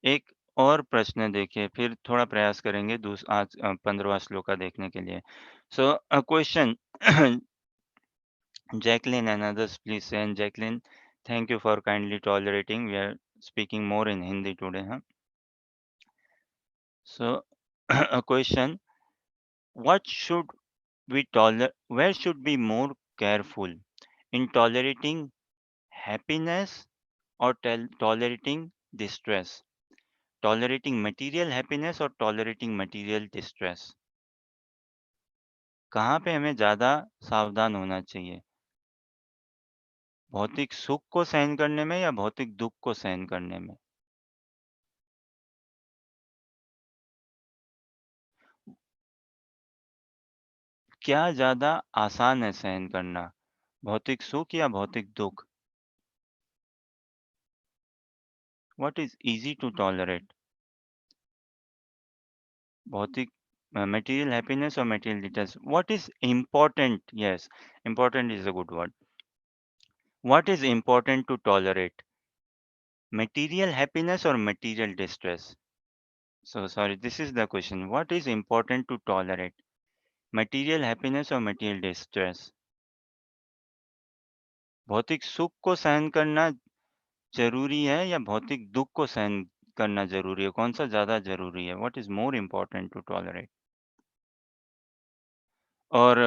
एक और प्रश्न देखिए फिर थोड़ा प्रयास करेंगे आज 15वाँ श्लोका देखने के लिए। So a question Jacqueline and others, please say. And Jacqueline, thank you for kindly tolerating. We are speaking more in Hindi today. Huh? So, a question: What should where should be more careful in tolerating happiness or tolerating distress? Tolerating material happiness or tolerating material distress? कहाँ पे हमें ज़्यादा सावधान होना चाहिए? भौतिक सुख को सहन करने में या भौतिक दुःख को सहन करने में? क्या ज़्यादा आसान है सहन करना? भौतिक सुख या भौतिक दुःख? What is easy to tolerate? भौतिक material happiness or material distress? What is important? Yes, important is a good word. What is important to tolerate? Material happiness or material distress? So sorry, this is the question. What is important to tolerate? Material happiness or material distress? भौतिक सुख को सहन करना ज़रूरी है या भौतिक दुःख को सहन करना ज़रूरी है? कौन-सा ज़्यादा ज़रूरी है? What is more important to tolerate? और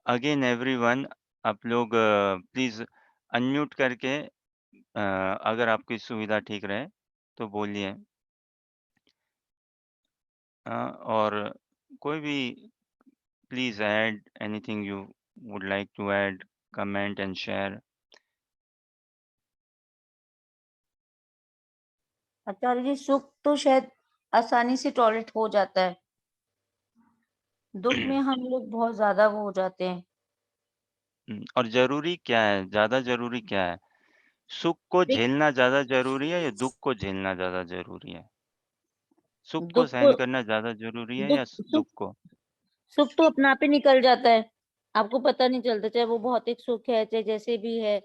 अगेन एवरीवन आप लोग प्लीज़ अनम्यूट करके अगर आपकी सुविधा ठीक रहे तो बोलिए। और कोई भी please add anything you would like to add, comment and share. Acharya ji, सुख तो शायद आसानी से टॉलरेट हो जाता है। दुःख में हम लोग बहुत ज़्यादा वो हो जाते हैं। और ज़रूरी क्या है? ज़्यादा ज़रूरी क्या है? सुख को देख झेलना ज़्यादा ज़रूरी है या दुःख को झेलना ज़्यादा ज़रूरी है? सुख को दुःख को सहन करना ज़्यादा ज़रूरी है दुःख या सुख दुःख को? सुख तो अपने आप ही निकल जाता है। आपको पता नहीं चलता, चाहे वो भौतिक सुख है, चाहे जैसे भी है।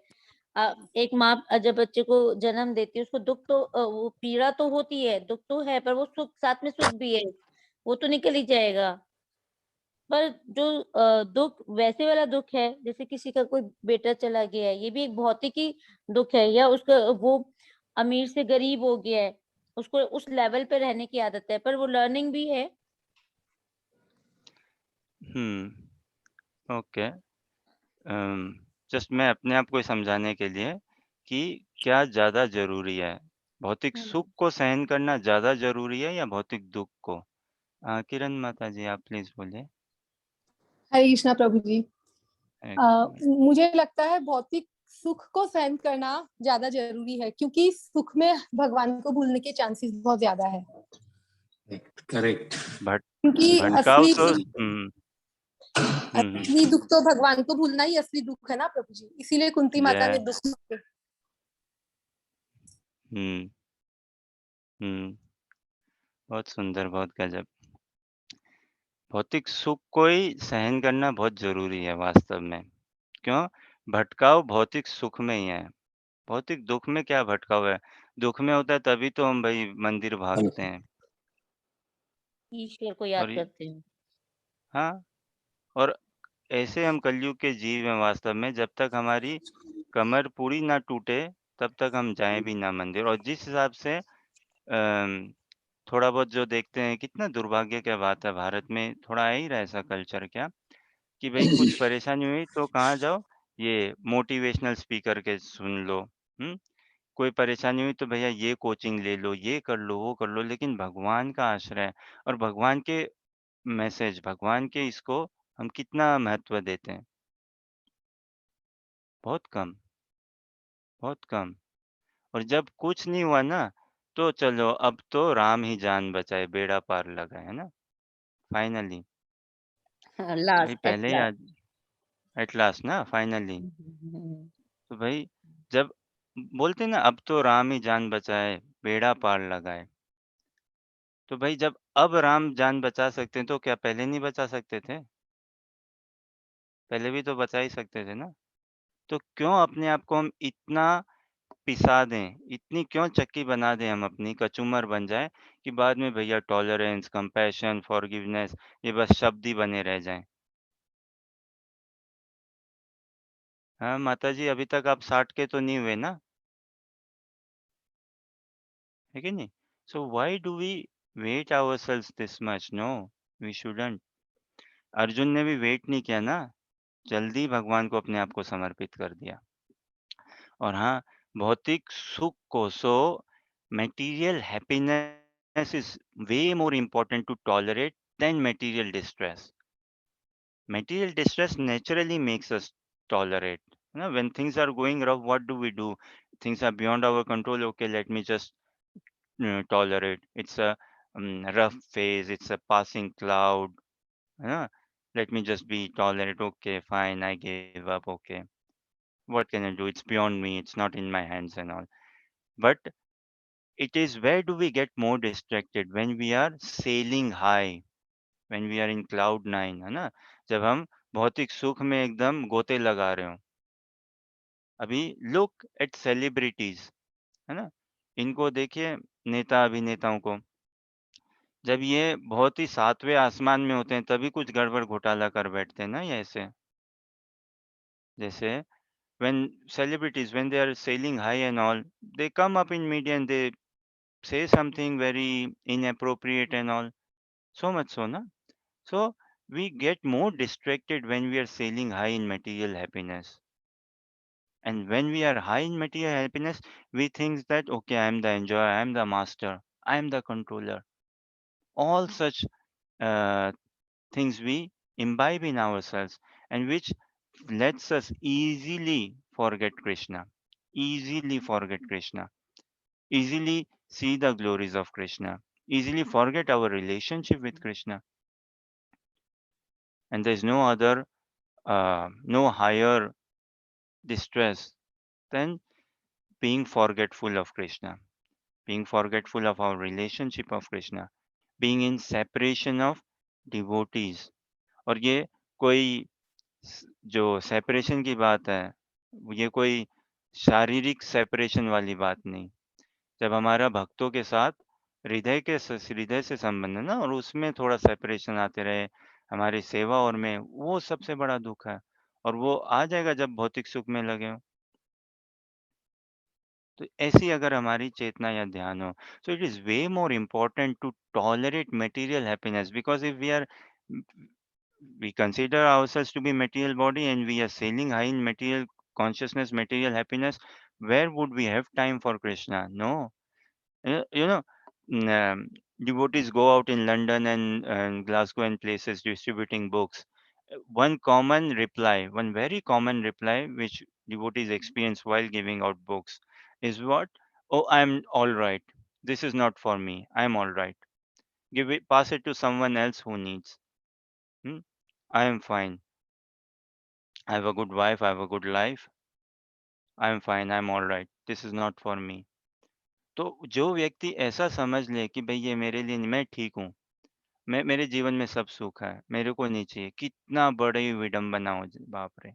एक माँ जब बच्चे को जन्म देती है, उसको दुःख तो वो पीड़ा तो होती है, दुःख तो है, पर वो सुख साथ में सुख भी है, वो तो निकल ही जाएगा। पर जो दुःख वैसे वाला दुःख है, जैसे किसी का कोई बेटा चला गया है, ये भी एक भौतिक ही दुःख है, या उसका वो अमीर से गरीब हो गया है, उसको उस लेवल पे रहने की आदत है, पर वो लर्निंग भी है। ओके। जस्ट मैं अपने आप को समझाने के लिए कि क्या ज़्यादा ज़रूरी है? भौतिक सुख को सहन करना ज़्यादा ज़रूरी है या भौतिक दुःख को? किरण माता जी आप प्लीज़ बोलिए। हरे कृष्णा प्रभु जी। एक मिनट। मुझे लगता है भौतिक सुख को सहन करना ज्यादा जरूरी है, क्योंकि सुख में भगवान को भूलने के चांसेस बहुत ज्यादा है। करेक्ट। क्योंकि भटकाव असली तो असली दुख तो भगवान को भूलना ही असली दुख है ना प्रभु जी, इसीलिए कुंती माता ने दुख हुँ, हुँ। बहुत सुंदर, बहुत गज़ब। भौतिक सुख को ही सहन करना बहुत ज़रूरी है वास्तव में। क्यों? भटकाव भौतिक सुख में ही है। भौतिक दुःख में क्या भटकाव है? दुःख में होता है तभी तो हम भई मंदिर भागते हैं। ईश्वर को याद और ये करते हैं। हाँ, और ऐसे हम कलयुग के जीव हैं वास्तव में, जब तक हमारी कमर पूरी ना टूटे, तब तक हम जाएँ भी ना मंदिर। और जिस हिसाब से थोड़ा बहुत जो देखते हैं, कितना दुर्भाग्य क्या बात है, भारत में थोड़ा आ ही रहा है ऐसा कल्चर क्या, कि भई कुछ परेशानी हुई तो कहाँ जाओ? ये मोटिवेशनल स्पीकर के सुन लो, हुँ? कोई परेशानी हुई तो भैया ये कोचिंग ले लो, ये कर लो, वो कर लो, लेकिन भगवान का आश्रय और भगवान के मैसेज, भगवान के इसको हम कितना महत्व देते हैं? बहुत कम, बहुत कम। और जब कुछ नहीं हुआ ना, तो चलो अब तो राम ही जान बचाए, बेड़ा पार लगा, है ना? फाइनली। भाई लास्ट, एट पहले ही लास्ट। आज एट लास्ट ना फाइनली। तो भाई जब बोलते हैं ना अब तो राम ही जान बचाए, बेड़ा पार लगाए। तो भाई जब अब राम जान बचा सकते हैं, तो क्या पहले नहीं बचा सकते थे? पहले भी तो बचा ही सकते थे ना? तो क्यों अपने आप को हम इतना पिसा दें, इतनी क्यों चक्की बना दें हम अपनी, कचूमर बन जाएँ कि बाद में भैया टॉलरेंस, कंपैशन, फॉरगिवनेस ये बस शब्द ही बने रह जाएँ। हाँ, माताजी अभी तक आप 60 के तो नहीं हुए ना? है कि नहीं? So why do we weight ourselves this much? No, we shouldn't. Arjun ने भी वेट नहीं किया ना, जल्दी भगवान को अपने आप को समर्पित कर दिया। और हाँ, भौतिक सुख को material happiness is way more important to tolerate than material distress. Material distress naturally makes us tolerate. You know, when things are going rough, what do? Things are beyond our control. Okay, let me just tolerate. It's a rough phase. It's a passing cloud. Yeah, let me just be tolerant. Okay, fine. I gave up. Okay, what can I do? It's beyond me. It's not in my hands and all. But it is where do we get more distracted when we are sailing high, when we are in cloud nine, है ना? जब हम भौतिक सुख में एकदम गोते लगा रहे हो। अभी लुक एट सेलिब्रिटीज, है ना? इनको देखिए, नेता अभिनेताओं को, जब ये बहुत ही सातवें आसमान में होते हैं तभी कुछ गड़बड़ घोटाला कर बैठते हैं ना, ये ऐसे। जैसे when celebrities, when they are sailing high and all, they come up in media and they say something very inappropriate and all. So much so, na? So we get more distracted when we are sailing high in material happiness. And when we are high in material happiness, we think that, okay, I am the enjoyer, I am the master, I am the controller. All such uh, things we imbibe in ourselves, and which lets us easily forget Krishna. Easily forget Krishna. Easily see the glories of Krishna. Easily forget our relationship with Krishna. And there's no other, no higher distress than being forgetful of Krishna, being forgetful of our relationship of Krishna, being in separation of devotees. और ये कोई जो separation की बात है, ये कोई शारीरिक सेपरेशन वाली बात नहीं। जब हमारा भक्तों के साथ हृदय से संबंध है ना, और उसमें थोड़ा सेपरेशन आते रहे हमारी सेवा और में, वो सबसे बड़ा दुख है। और वो आ जाएगा जब भौतिक सुख में लगे हो। तो ऐसी अगर हमारी चेतना या ध्यान हो, so it is way more important to tolerate material happiness, because if we consider ourselves to be material body and we are sailing high in material consciousness, material happiness, where would we have time for Krishna? No. You know, devotees go out in London and Glasgow and places distributing books. One very common reply which devotees experience while giving out books is what? Oh, I'm all right. This is not for me. I'm all right. Pass it to someone else who needs. Hmm? I am fine. I have a good wife. I have a good life. I am fine. I'm all right. This is not for me. तो जो व्यक्ति ऐसा समझ ले कि भाई ये मेरे लिए नहीं, मैं ठीक हूँ, मेरे जीवन में सब सुख है, मेरे को नहीं चाहिए, कितना बड़ी विडंबना हो बाप रे।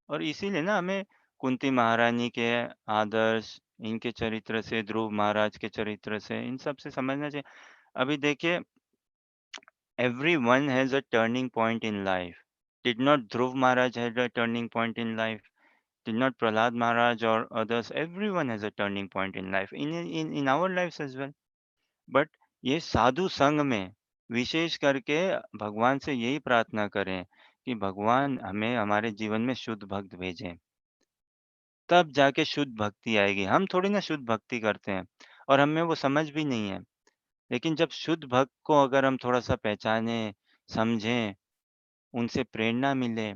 और इसीलिए ना हमें कुंती महारानी के आदर्श, इनके चरित्र से, ध्रुव महाराज के चरित्र से, इन सब से समझना चाहिए। अभी देखिए, everyone has a turning point in life. Did not Dhruv Maharaj had a turning point in life? Did not Prahlad Maharaj or others? Everyone has a turning point in life, in our lives as well. But ये साधु संग में विशेष करके भगवान से यही प्रार्थना करें कि भगवान हमें हमारे जीवन में शुद्ध भक्त भेजें, तब जाके शुद्ध भक्ति आएगी। हम थोड़ी ना शुद्ध भक्ति करते हैं और हमें वो समझ भी नहीं है। लेकिन जब शुद्ध भक्त को अगर हम थोड़ा सा पहचाने, समझें, उनसे प्रेरणा मिले,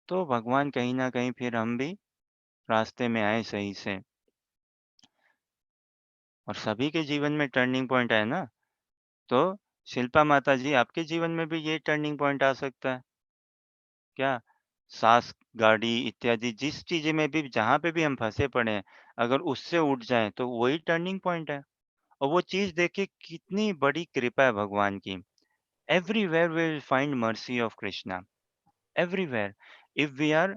तो भगवान कहीं ना कहीं फिर हम भी रास्ते में आए सही से। और सभी के जीवन में टर्निंग पॉइंट है ना, तो शिल्पा माता जी, आपके जीवन में भी ये टर्निंग पॉइंट आ सकता है क्या? सास, गाड़ी इत्यादि जिस चीज़ में भी, जहाँ पे भी हम फँसे पड़े हैं, अगर उससे उठ जाएँ तो वही टर्निंग पॉइंट है। और वो चीज़ देखिए कितनी बड़ी कृपा है भगवान की। Everywhere we will find mercy of Krishna, everywhere. If we are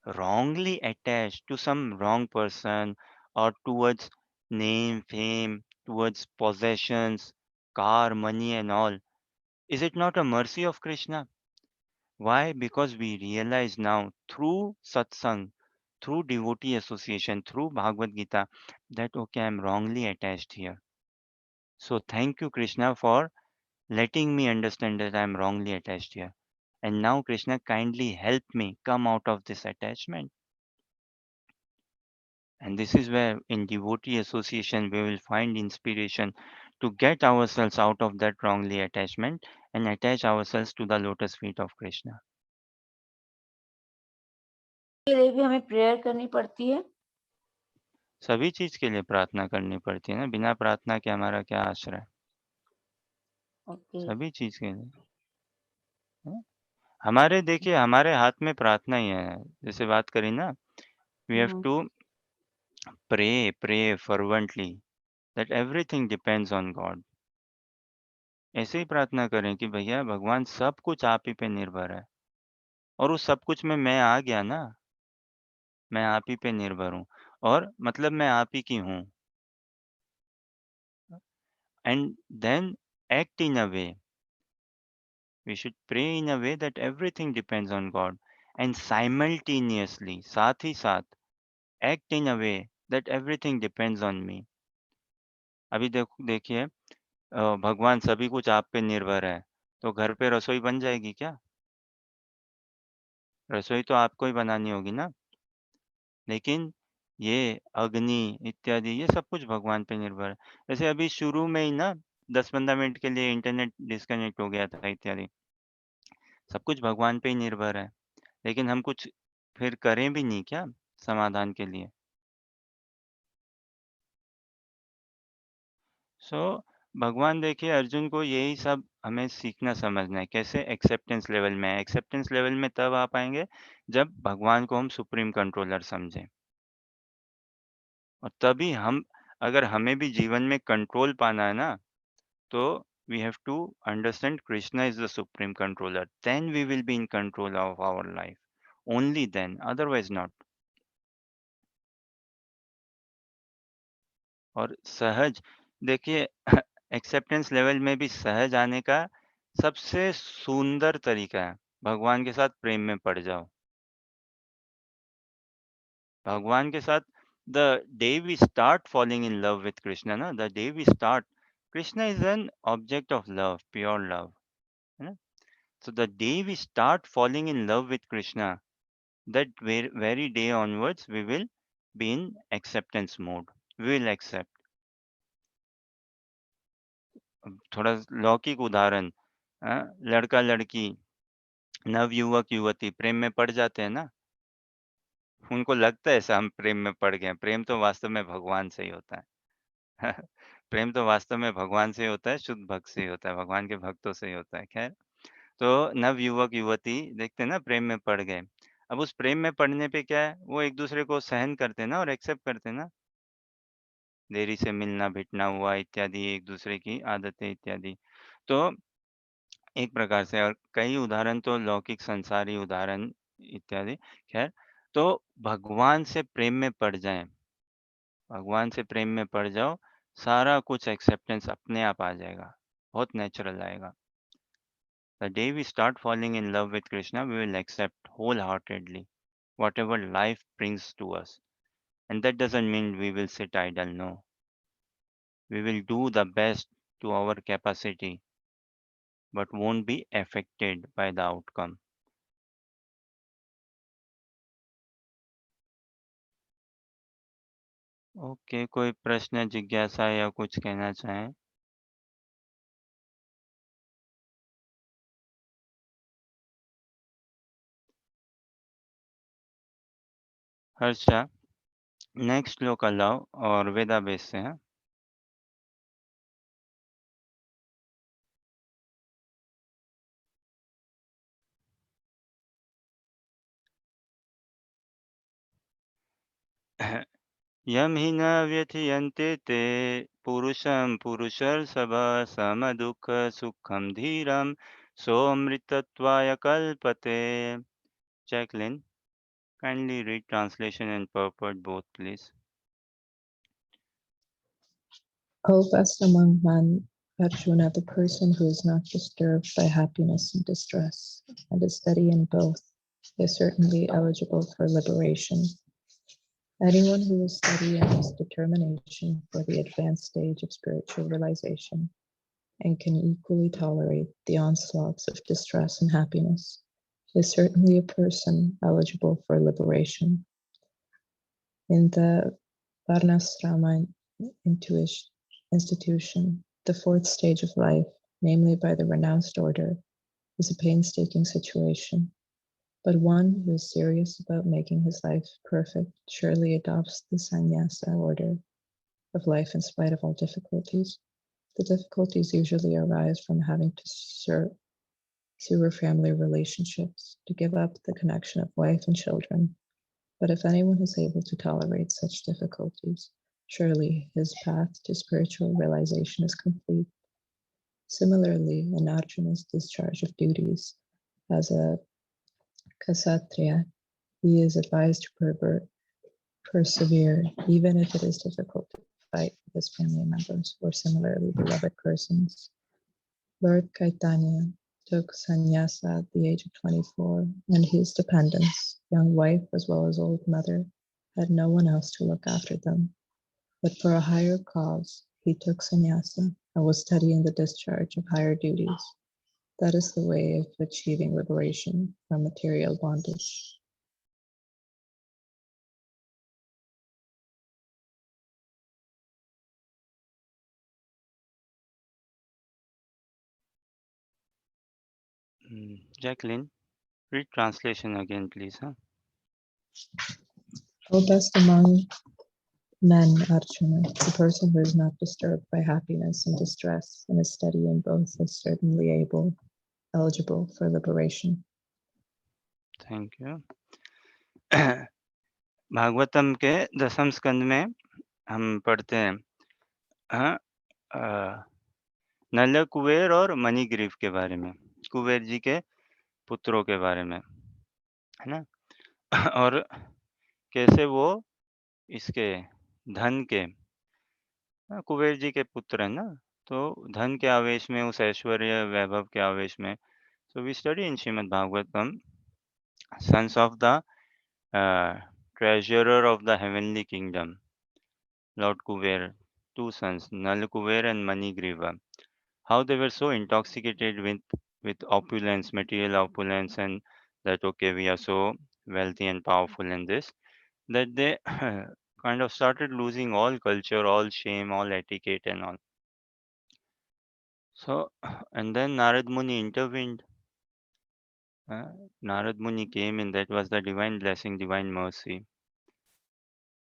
wrongly attached to some wrong person or towards name, fame, towards possessions, car, money and all, is it not a mercy of Krishna? Why? Because we realize now through satsang, through devotee association, through Bhagavad Gita, that okay, I'm wrongly attached here. So thank you, Krishna, for letting me understand that I am wrongly attached here. And now Krishna kindly help me come out of this attachment. And this is where in devotee association we will find inspiration to get ourselves out of that wrongly attachment and attach ourselves to the lotus feet of Krishna. के लिए भी हमें prayer करनी पड़ती है। सभी चीज के लिए प्रार्थना करनी पड़ती है ना, बिना प्रार्थना के हमारा क्या आश्रय। ओके सभी चीज के लिए हमारे देखिए हमारे हाथ में प्रार्थना ही है। जैसे बात करी ना, we have to pray fervently that everything depends on God. ऐसे ही प्रार्थना करें कि भैया भगवान सब कुछ आप ही पे निर्भर है, और उस सब कुछ में मैं आ गया ना, मैं आप ही पे निर्भर हूँ, और मतलब मैं आप ही की हूँ। And then act in a way, we should pray in a way that everything depends on God, and simultaneously साथ ही साथ act in a way that everything depends on me. अभी देखिए भगवान सभी कुछ आप पे निर्भर है, तो घर पे रसोई बन जाएगी क्या? रसोई तो आपको ही बनानी होगी ना। लेकिन ये अग्नि इत्यादि ये सब कुछ भगवान पे निर्भर है। जैसे अभी शुरू में ही ना 10-15 मिनट के लिए इंटरनेट डिस्कनेक्ट हो गया था इत्यादि। सब कुछ भगवान पे ही निर्भर है। लेकिन हम कुछ फिर करें भी नहीं क्या समाधान के लिए? भगवान देखिए अर्जुन को यही सब हमें सीखना समझना है। कैसे? एक्सेप्टेंस लेवल में। एक्सेप्टेंस लेवल में तब आ पाएँगे जब भगवान को हम सुप्रीम कंट्रोलर समझें। और तभी हम अगर हमें भी जीवन में कंट्रोल पाना है ना, तो we have to understand Krishna is the supreme controller. Then we will be in control of our life. Only then, otherwise not. और सहज देखिए एक्सेप्टेंस लेवल में भी सहज आने का सबसे सुंदर तरीका है, भगवान के साथ प्रेम में पड़ जाओ। भगवान के साथ the day we start falling in love with Krishna, na, the day we start, Krishna is an object of love, pure love. है ना? So the day we start falling in love with Krishna, that very day onwards, we will be in acceptance mode. We will accept. अब थोड़ा लौकिक उदाहरण, लड़का लड़की नवयुवक युवती प्रेम में पड़ जाते हैं ना, उनको लगता है ऐसा हम प्रेम में पड़ गए हैं। प्रेम तो वास्तव में भगवान से ही होता है। प्रेम तो वास्तव में भगवान से ही होता है, शुद्ध भक्त से ही होता है, भगवान के भक्तों से ही होता है। खैर, तो नवयुवक युवती देखते हैं ना प्रेम में पड़ गए। अब उस प्रेम में पड़ने पे क्या है, वो एक दूसरे को सहन करते हैं ना और एक्सेप्ट करते हैं ना। देरी से मिलना भिटना हुआ इत्यादि, एक दूसरे की आदतें इत्यादि। तो एक प्रकार से, और कई उदाहरण तो लौकिक संसारी उदाहरण इत्यादि। खैर, तो भगवान से प्रेम में पड़ जाएं, भगवान से प्रेम में पड़ जाओ, सारा कुछ एक्सेप्टेंस अपने आप आ जाएगा, बहुत नेचुरल आएगा। The day we start falling in love with Krishna, we will accept wholeheartedly whatever life brings to us. And that doesn't mean we will sit idle, no. We will do the best to our capacity, but won't be affected by the outcome. Okay, कोई प्रश्न, जिज्ञासा या कुछ कहना चाहें? Harsha, next श्लोक allow और वेदा base से हैं। यम हि न व्यथयन्ते ते पुरुषं पुरुषर्षभ समदुःख सुखं धीरं सोऽमृतत्वाय कल्पते। Jacqueline, kindly read translation and purport both, please. O best among men, Arjuna, the person who is not disturbed by happiness and distress and is steady in both, is certainly eligible for liberation. Anyone who is steady in his determination for the advanced stage of spiritual realization and can equally tolerate the onslaughts of distress and happiness is certainly a person eligible for liberation. In the Varnasrama institution, the fourth stage of life, namely by the renounced order, is a painstaking situation. But one who is serious about making his life perfect surely adopts the sannyasa order of life in spite of all difficulties. The difficulties usually arise from having to sewer family relationships, to give up the connection of wife and children. But if anyone is able to tolerate such difficulties, surely his path to spiritual realization is complete. Similarly, in Arjuna's discharge of duties as a Kshatriya, he is advised to persevere, even if it is difficult to fight with his family members or similarly beloved persons. Lord Caitanya took sannyasa at the age of 24, and his dependents, young wife as well as old mother, had no one else to look after them. But for a higher cause, he took sannyasa and was studying the discharge of higher duties. That is the way of achieving liberation from material bondage. Jacqueline, read translation again, please. Huh? O best among men, Arjuna, the person who is not disturbed by happiness and distress and is steady in both is certainly eligible for liberation. Thank you. Bhagavatam के 10वें स्कंद में हम पढ़ते हैं नल कुबेर और मणिग्रीव के बारे में, कुबेर जी के पुत्रों के बारे में, है ना? और कैसे वो इसके धन के कुबेर जी के पुत्र है ना, तो धन के आवेश में, उस ऐश्वर्य वैभव के आवेश में, so we study in Srimad Bhagavatam, sons of the treasurer of the heavenly kingdom, Lord Kuber, two sons, Nal Kuber and Manigriva, how they were so intoxicated with opulence, material opulence, and that okay, we are so wealthy and powerful in this, that they kind of started losing all culture, all shame, all etiquette and all. So, and then Narad Muni intervened. Narad Muni came in, that was the divine blessing, divine mercy.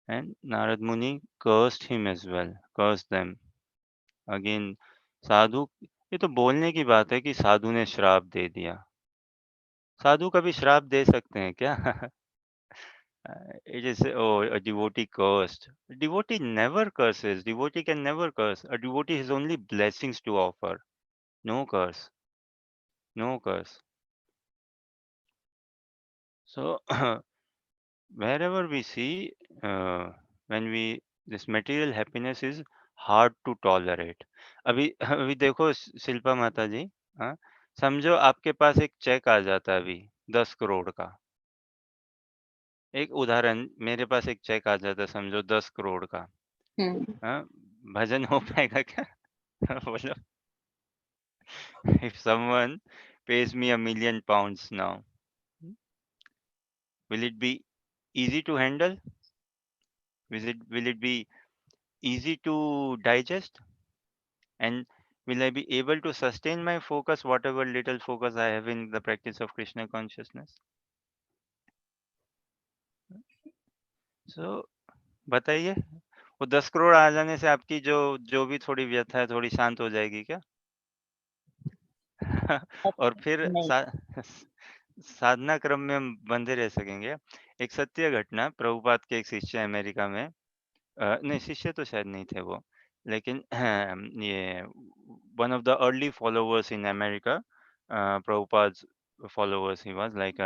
And Narad Muni cursed him as well, cursed them. Again, साधु, ये तो बोलने की बात है कि साधु ने श्राप दे दिया. साधु कभी श्राप दे सकते हैं क्या? It is, oh, a devotee cursed. A devotee never curses. Devotee can never curse. A devotee has only blessings to offer. No curse. No curse. So, wherever we see, when we, this material happiness is hard to tolerate. अभी अभी देखो शिल्पा माता जी, हाँ, समझो आपके पास एक check आ जाता है अभी 10 करोड़ का. एक उदाहरण, मेरे पास एक चेक आ जाता है समझो 10 करोड़ का. हाँ, भजन हो पाएगा क्या? बोलो. If someone pays me £1 million now, will it be easy to handle? Will it be easy to digest? And will I be able to sustain my focus, whatever little focus I have in the practice of Krishna consciousness? So, बताइए, वो 10 करोड़ आ जाने से आपकी जो भी थोड़ी व्यथा है, थोड़ी शांत हो जाएगी क्या? और फिर साधना क्रम में हम बंधे रह सकेंगे. एक सत्य घटना, प्रभुपाद के एक शिष्य अमेरिका में, नहीं शिष्य तो शायद नहीं थे वो, लेकिन ये one of the early followers in America, Prabhupada's followers, he was like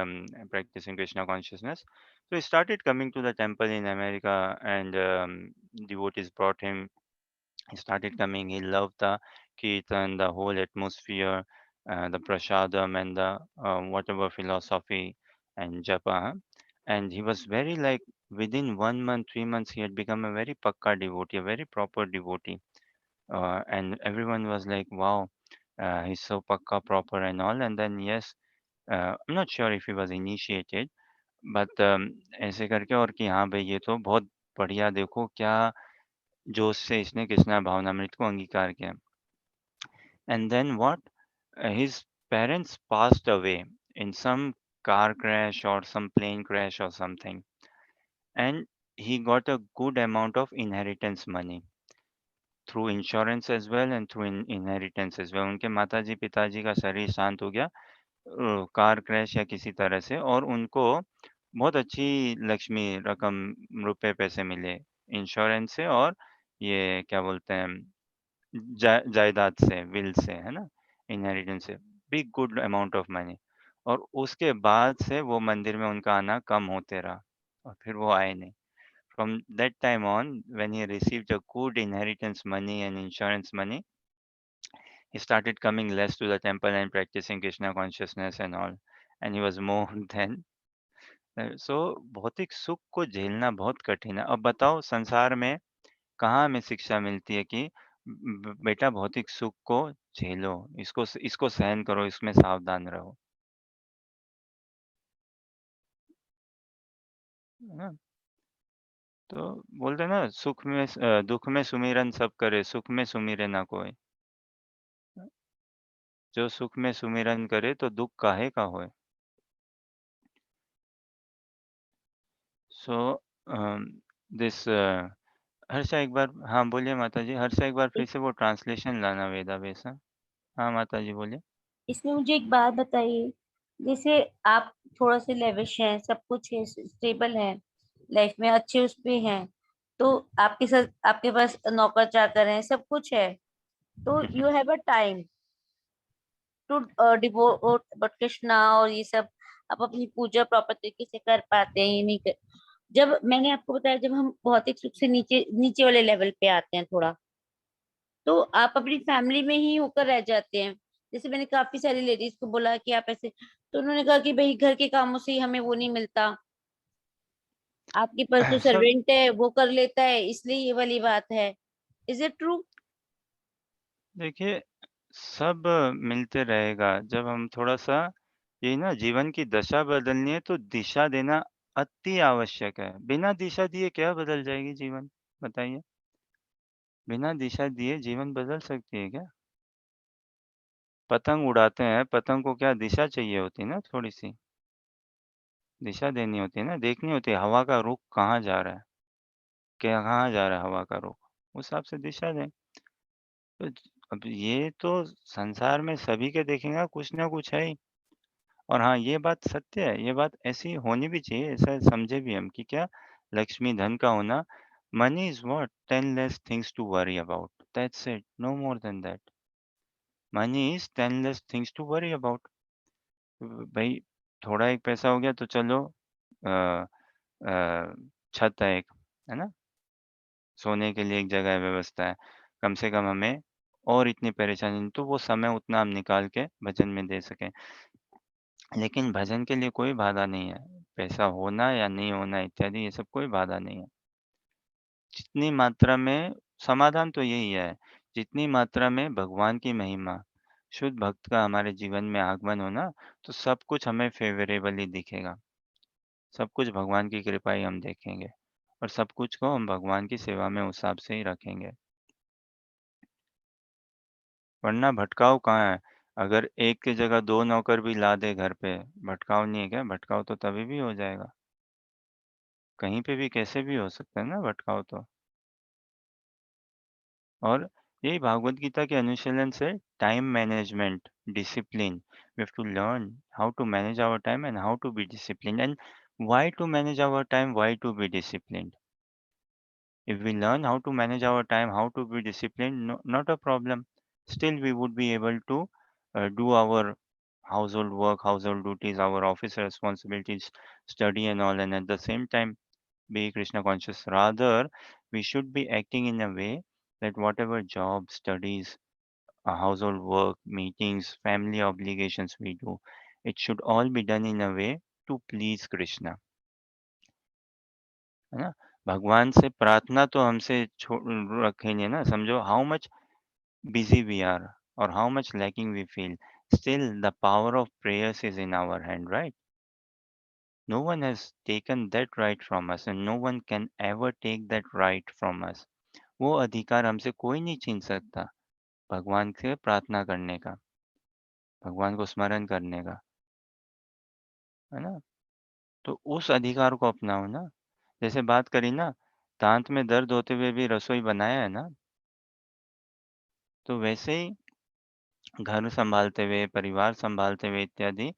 practicing Krishna consciousness. So he started coming to the temple in America, and devotees brought him. He started coming. He loved the kirtan, the whole atmosphere, the prasadam, and the whatever philosophy and japa. And he was very like, within 1 month, 3 months, he had become a very pakka devotee, a very proper devotee. and everyone was like, wow, he's so pakka proper and all. And then yes, I'm not sure if he was initiated, but ऐसे करके, और कि हाँ भाई ये तो बहुत बढ़िया, देखो क्या जोश से इसने कृष्णा भावनामृत को अंगीकार किया. And then what? His parents passed away in some car crash or some plane crash or something. And he got a good amount of inheritance money through insurance as well and through inheritance as well. उनके माताजी पिताजी का शरीर शांत हो गया car crash या किसी तरह से, और उनको बहुत अच्छी लक्ष्मी रकम रुपए पैसे मिले इंश्योरेंस से, और ये क्या बोलते हैं जायदाद से, विल से, है ना, इनहेरिटेंस से, big good amount of money. और उसके बाद से वो मंदिर में उनका आना कम होते रहा, और फिर वो आए नहीं. From that time on, when he received a good inheritance money and insurance money, he started coming less to the temple and practicing Krishna consciousness and all. And he was more than so भौतिक सुख को झेलना बहुत कठिन है. अब बताओ संसार में कहाँ हमें शिक्षा मिलती है कि बेटा भौतिक सुख को झेलो, इसको सहन करो, इसमें सावधान रहो, है ना. तो बोलते हैं ना, सुख में दुख में सुमिरन सब करे, सुख में सुमिरे ना कोई. जो सुख में सुमिरन करे तो दुख काहे का होए. सो दिस हर्षा एक बार, हाँ बोलिए माता जी. हर्षा एक बार फिर से वो ट्रांसलेशन लाना वेदावेस. हाँ माता जी बोलिए. इसमें मुझे एक बात बताइए, जैसे आप थोड़ा से लेविश हैं, सब कुछ है, स्टेबल है, लाइफ में अच्छे उस पे हैं, तो आपके साथ आपके पास नौकर चाकर हैं, सब कुछ है, तो you have a time to devote but Krishna और ये सब, आप अपनी पूजा प्रॉपर तरीके से कर पाते हैं, ये नहीं कर. जब मैंने आपको बताया, जब हम भौतिक सुख से नीचे नीचे वाले लेवल पे आते हैं थोड़ा, तो आप अपनी फैमिली में ही होकर रह जाते हैं. जैसे मैंने काफी सारी लेडीज को बोला कि आप ऐसे, तो उन्होंने कहा कि भाई घर के कामों से ही हमें वो नहीं मिलता, आपके पास जो सब सर्वेंट है वो कर लेता है, इसलिए ये वाली बात है. Is it true? देखिए, सब मिलते रहेगा जब हम थोड़ा सा, ये ना जीवन की दशा बदलनी है तो दिशा देना अति आवश्यक है. बिना दिशा दिए क्या बदल जाएगी जीवन, बताइए. बिना दिशा दिए जीवन बदल सकती है क्या? पतंग उड़ाते हैं, पतंग को क्या दिशा चाहिए होती है ना, थोड़ी सी दिशा देनी होती है ना, देखनी होती है हवा का रुख कहाँ जा रहा है, क्या कहाँ जा रहा है हवा का रुख, उस हिसाब से दिशा दें. तो अब ये तो संसार में सभी के देखेंगे कुछ ना कुछ है ही. और हाँ, ये बात सत्य है, ये बात ऐसी होनी भी चाहिए, ऐसा समझे भी हम कि क्या लक्ष्मी धन का होना, money is what 10 less things to worry about, that's it, no more than that. Money is 10 less things to worry about. भाई थोड़ा एक पैसा हो गया तो चलो, अ, छत है एक, है ना, सोने के लिए एक जगह व्यवस्था है, कम से कम हमें और इतनी परेशानी नहीं, तो वो समय उतना हम निकाल के भजन में दे सकें. लेकिन भजन के लिए कोई बाधा नहीं है, पैसा होना या नहीं होना इत्यादि ये सब कोई बाधा नहीं है. जितनी मात्रा में, समाधान तो यही है, जितनी मात्रा में भगवान की महिमा, शुद्ध भक्त का हमारे जीवन में आगमन हो ना, तो सब कुछ हमें फ़ेवरेबली दिखेगा। सब कुछ भगवान की कृपा ही हम देखेंगे, और सब कुछ को हम भगवान की सेवा में उस हिसाब से ही रखेंगे। वरना भटकाव कहाँ है? अगर एक की जगह 2 नौकर भी ला दे घर पे, भटकाव नहीं है क्या? भटकाव तो तभी भी हो जाएगा। कहीं पे भी कैसे भी हो सकता है ना भटकाव तो। और यही भागवत गीता के अनुशीलन से time management, discipline, we have to learn how to manage our time and how to be disciplined, and why to manage our time, why to be disciplined. If we learn how to manage our time, how to be disciplined, no, not a problem. Still, we would be able to do our household work, household duties, our office responsibilities, study and all, and at the same time be Krishna conscious. Rather, we should be acting in a way that whatever job, studies, household work, meetings, family obligations we do, it should all be done in a way to please Krishna. है ना? भगवान से प्रार्थना तो हमसे रखेंगे ना, समझो how much busy we are or how much lacking we feel, still the power of prayers is in our hand, right? No one has taken that right from us and no one can ever take that right from us. वो अधिकार हमसे कोई नहीं छीन सकता भगवान से प्रार्थना करने का, भगवान को स्मरण करने का, है ना? तो उस अधिकार को अपनाओ ना। जैसे बात करी ना, दाँत में दर्द होते हुए भी रसोई बनाया है ना, तो वैसे ही घर सँभालते हुए, परिवार सँभालते हुए इत्यादि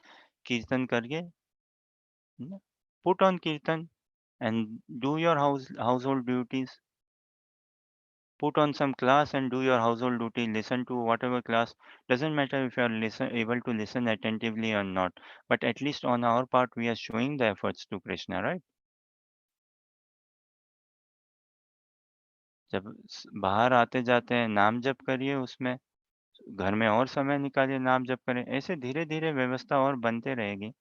कीर्तन करिए, है ना? पुट ऑन कीर्तन and do your household duties. Put on some class and do your household duty. Listen to whatever class. Doesn't matter if you are able to listen attentively or not. But at least on our part, we are showing the efforts to Krishna, right? जब बाहर आते जाते हैं नाम जप करिए उसमें, घर में और समय निकालिए नाम जप करें, ऐसे धीरे धीरे व्यवस्था और बनते रहेगी।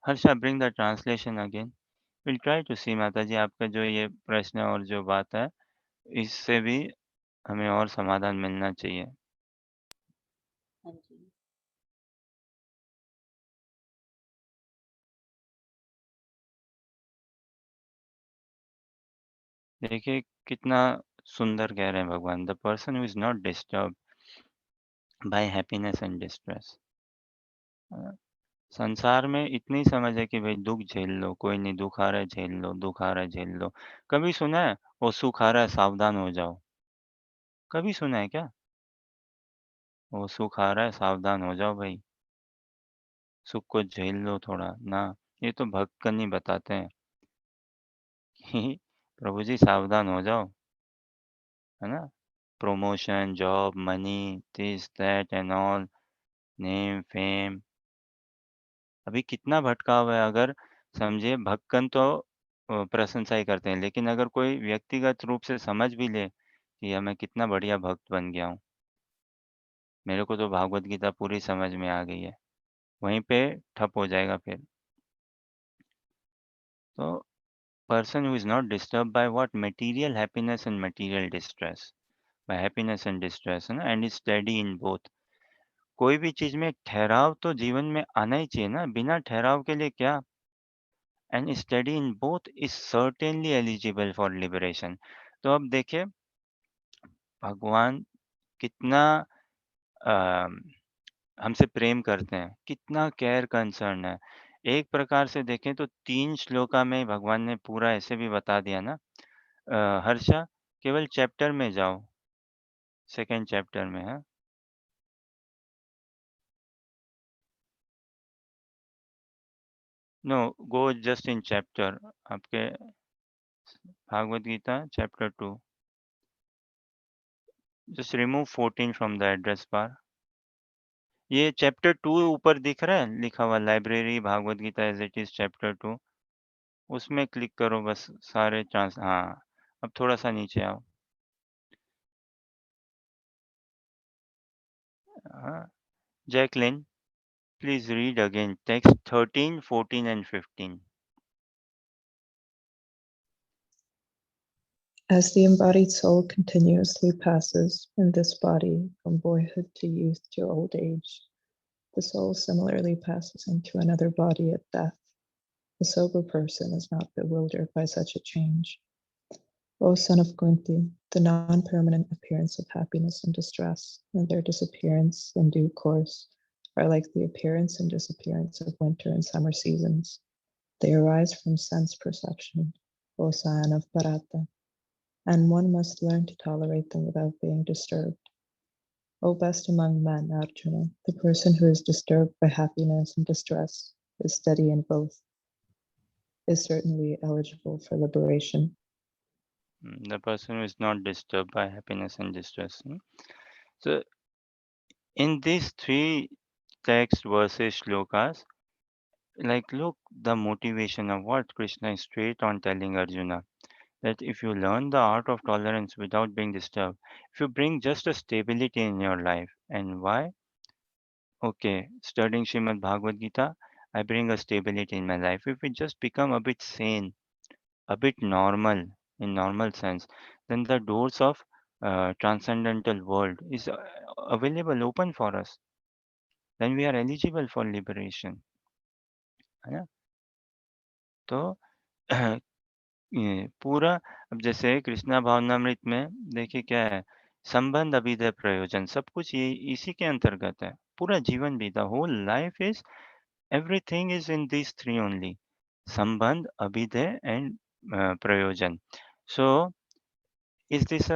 Harsha bring the translation again. Will try to see माता जी आपका जो ये प्रश्न और जो बात है इससे भी हमें और समाधान मिलना चाहिए। हाँ जी। देखिए कितना सुंदर कह रहे हैं भगवान, the person who is not disturb bye happiness and distress. संसार में इतनी समझ है कि भाई दुख झेल लो, कोई नहीं, दुख आ रहा है झेल लो, दुख आ रहा है झेल लो। कभी सुना है वो सुख आ रहा है सावधान हो जाओ? कभी सुना है क्या? वो सुख आ रहा है सावधान हो जाओ भाई, सुख को झेल लो थोड़ा ना। ये तो भक्त कन्नी बताते हैं कि प्रभु जी सावधान हो जाओ, है ना? Promotion, job, money, this that and all, name, fame, अभी कितना भटकाव है। अगर समझिए भक्तगण तो प्रशंसा ही करते हैं, लेकिन अगर कोई व्यक्तिगत रूप से समझ भी ले कि यार मैं कितना बढ़िया भक्त बन गया हूँ, मेरे को तो भागवत गीता पूरी समझ में आ गई है, वहीं पे ठप हो जाएगा फिर। तो person who is not disturb by what material happiness and material distress, by happiness and distress, है ना, and is study in both. कोई भी चीज में ठहराव तो जीवन में आना ही चाहिए ना, बिना ठहराव के लिए क्या। And study in both is certainly eligible for liberation. तो अब देखिए भगवान कितना अ, हमसे प्रेम करते हैं, कितना केयर कंसर्न है। एक प्रकार से देखें तो 3 श्लोका में भगवान ने पूरा ऐसे भी बता दिया ना। हर्षा केवल चैप्टर में जाओ, सेकंड चैप्टर में है। No, go just in chapter, आपके Bhagavad Gita chapter 2। Just remove 14 from the address bar. ये चैप्टर 2 ऊपर दिख रहा है लिखा हुआ, library Bhagavad Gita as it is chapter 2, उसमें क्लिक करो बस सारे चांस। हाँ, अब थोड़ा सा नीचे आओ। हाँ, Jacqueline please read again text 13, 14 and 15। As the embodied soul continuously passes in this body from boyhood to youth to old age, the soul similarly passes into another body at death. The sober person is not bewildered by such a change. O son of Kunti, the non-permanent appearance of happiness and distress and their disappearance in due course are like the appearance and disappearance of winter and summer seasons. They arise from sense perception, O son of Bharata, and one must learn to tolerate them without being disturbed. O best among men, Arjuna, the person who is disturbed by happiness and distress is steady in both, is certainly eligible for liberation. The person who is not disturbed by happiness and distress. So in these 3 text verses shlokas, like look the motivation of what Krishna is straight on telling Arjuna, that if you learn the art of tolerance without being disturbed, if you bring just a stability in your life. And why? Okay, studying Srimad Bhagavad Gita, I bring a stability in my life. If we just become a bit sane, a bit normal, in normal sense, then the doors of transcendental world is available, open for us, then we are eligible for liberation, है ना? तो ये पूरा, अब जैसे कृष्णा भावनामृत में देखिए क्या है, संबंध, अभिदय, प्रयोजन, सब कुछ ये इसी के अंतर्गत है। पूरा जीवन भी, the whole life is, everything is in this three only, संबंध, अभिदय एंड प्रयोजन। सो इज दिस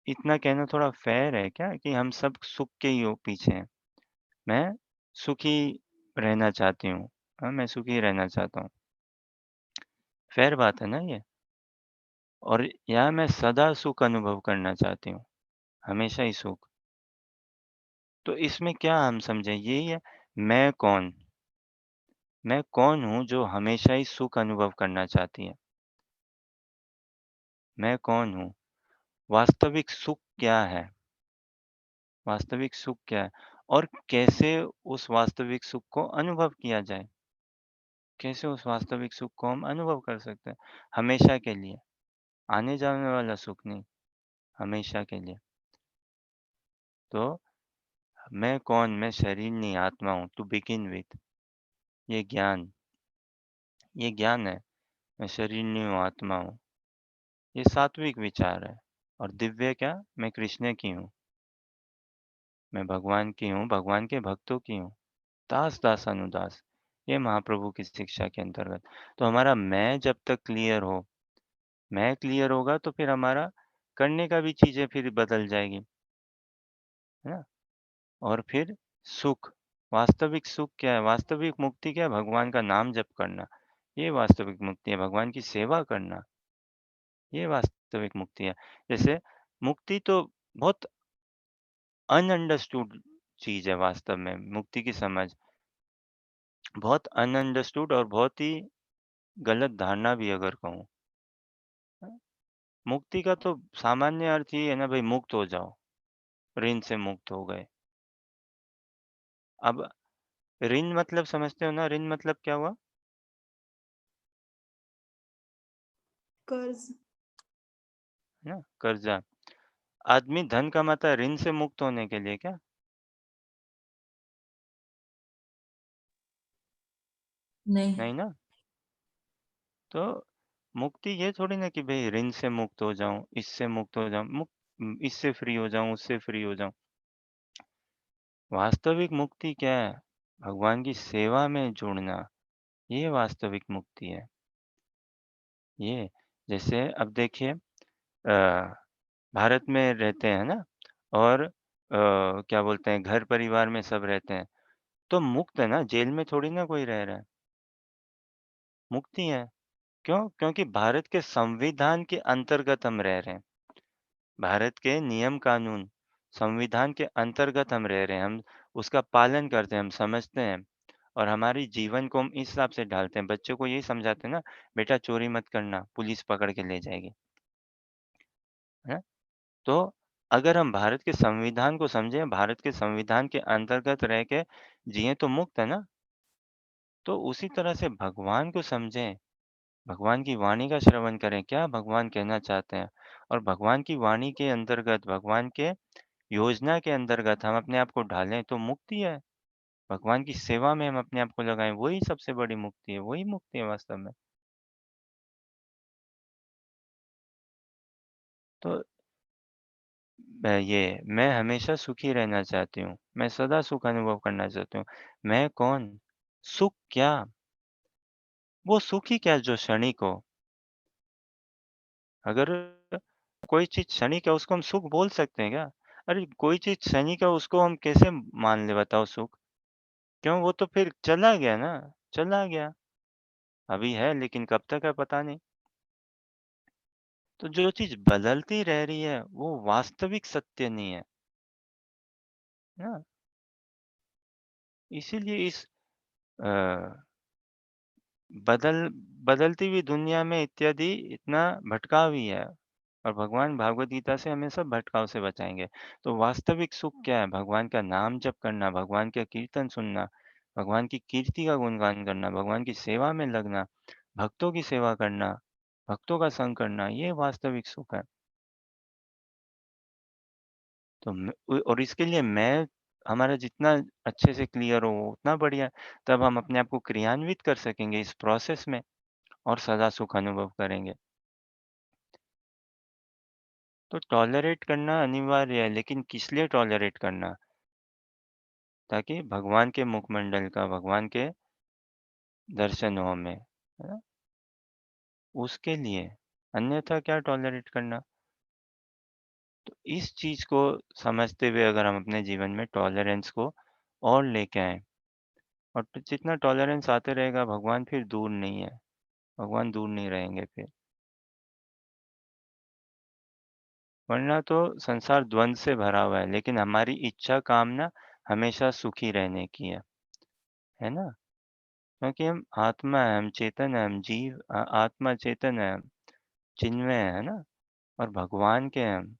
इतना कहना थोड़ा फेयर है क्या कि हम सब सुख के ही पीछे हैं? मैं सुखी रहना चाहती हूँ, हाँ, मैं सुखी रहना चाहता हूँ। फेयर बात है ना ये? और या मैं सदा सुख अनुभव करना चाहती हूँ, हमेशा ही सुख। तो इसमें क्या हम समझें, यही है, मैं कौन? मैं कौन हूँ जो हमेशा ही सुख अनुभव करना चाहती है? मैं कौन हूँ? वास्तविक सुख क्या है? वास्तविक सुख क्या है? और कैसे उस वास्तविक सुख को अनुभव किया जाए? कैसे उस वास्तविक सुख को हम अनुभव कर सकते हैं? हमेशा के लिए, आने-जाने वाला सुख नहीं, हमेशा के लिए। तो मैं कौन? मैं शरीर नहीं, आत्मा हूँ, टू बिगिन विथ। ये ज्ञान, ये ज्ञान है। मैं शरीर नहीं हूँ, आत्मा हूँ। ये सात्विक विचार है। और दिव्य क्या? मैं कृष्ण की हूँ, मैं भगवान की हूँ, भगवान के भक्तों की हूँ। दास दास अनुदास, ये महाप्रभु की शिक्षा के अंतर्गत। तो हमारा मैं जब तक क्लियर हो, मैं क्लियर होगा तो फिर हमारा करने का भी चीज़ें फिर बदल जाएगी, है ना? और फिर सुख, वास्तविक सुख क्या है? वास्तविक मुक्ति क्या है? भगवान का नाम जप करना, ये वास्तविक मुक्ति है। भगवान की सेवा करना, ये वास्तविक मुक्ति है। जैसे मुक्ति तो बहुत अनअंडरस्टूड चीज़ है वास्तव में, मुक्ति की समझ बहुत अनअंडरस्टूड और बहुत ही गलत धारणा भी अगर कहूँ। मुक्ति का तो सामान्य अर्थ ये है ना भाई, मुक्त हो जाओ, ऋण से मुक्त हो गए। अब ऋण मतलब समझते हो ना, ऋण मतलब क्या हुआ? कर्ज। है ना? कर्जा। आदमी धन कमाता है ऋण से मुक्त होने के लिए क्या? नहीं। नहीं ना? तो मुक्ति ये थोड़ी ना कि भई ऋण से मुक्त हो जाऊँ, इससे मुक्त हो जाऊँ, इससे फ्री हो जाऊँ, उससे फ्री हो जाऊँ। वास्तविक मुक्ति क्या है? भगवान की सेवा में जुड़ना, ये वास्तविक मुक्ति है। ये जैसे अब देखिए, भारत में रहते हैं ना, और क्या बोलते हैं, घर परिवार में सब रहते हैं, तो मुक्त है ना, जेल में थोड़ी ना कोई रह रहा है, मुक्ति है। क्यों? क्योंकि भारत के संविधान के अंतर्गत हम रह रहे हैं। भारत के नियम कानून, संविधान के अंतर्गत हम रह रहे हैं, हम उसका पालन करते हैं, हम समझते हैं और हमारी जीवन को हम इस हिसाब से ढालते हैं। बच्चों को यही समझाते हैं ना, बेटा चोरी मत करना, पुलिस पकड़ के ले जाएगी, है ना? तो अगर हम भारत के संविधान को समझें, भारत के संविधान के अंतर्गत रह के जिएँ तो मुक्त है ना? तो उसी तरह से भगवान को समझें, भगवान की वाणी का श्रवण करें, क्या भगवान कहना चाहते हैं, और भगवान की वाणी के अंतर्गत, भगवान के योजना के अंतर्गत हम अपने आप को ढालें तो मुक्ति है। भगवान की सेवा में हम अपने आप को लगाएँ, वही सबसे बड़ी मुक्ति है, वही मुक्ति है वास्तव में। तो मैं हमेशा सुखी रहना चाहती हूँ, मैं सदा सुख अनुभव करना चाहती हूँ। मैं कौन? सुख क्या? वो सुख ही क्या जो क्षणिक हो। अगर कोई चीज़ क्षणिक है उसको हम सुख बोल सकते हैं क्या? अरे कोई चीज़ क्षणिक है उसको हम कैसे मान लें बताओ सुख? क्यों? वो तो फिर चला गया ना, चला गया। अभी है लेकिन कब तक है पता नहीं। तो जो चीज़ बदलती रह रही है वो वास्तविक सत्य नहीं है, ना? इसीलिए इस अ, बदल बदलती हुई दुनिया में इत्यादि इतना भटकाव ही है, और भगवान भागवत गीता से हमें सब भटकाव से बचाएँगे। तो वास्तविक सुख क्या है? भगवान का नाम जप करना, भगवान का कीर्तन सुनना, भगवान की कीर्ति का गुणगान करना, भगवान की सेवा में लगना, भक्तों की सेवा करना, भक्तों का संग करना, ये वास्तविक सुख है। तो और इसके लिए मैं हमारा जितना अच्छे से क्लियर हो उतना बढ़िया, तब हम अपने आप को क्रियान्वित कर सकेंगे इस प्रोसेस में और सदा सुख अनुभव करेंगे। तो टॉलरेट करना अनिवार्य है, लेकिन किस लिए टॉलरेट करना? ताकि भगवान के मुखमंडल का, भगवान के दर्शन हो हमें, है ना? उसके लिए, अन्यथा क्या टॉलरेट करना? तो इस चीज़ को समझते हुए अगर हम अपने जीवन में टॉलरेंस को और लेके आएँ, और जितना टॉलरेंस आते रहेगा, भगवान फिर दूर नहीं है, भगवान दूर नहीं रहेंगे फिर। वरना तो संसार द्वंद से भरा हुआ है, लेकिन हमारी इच्छा कामना हमेशा सुखी रहने की है ना? क्योंकि हम आत्मा है, हम चेतन है, हम जीव आत्मा चेतन है, हम चिन्मय है ना? और भगवान के हैं हम,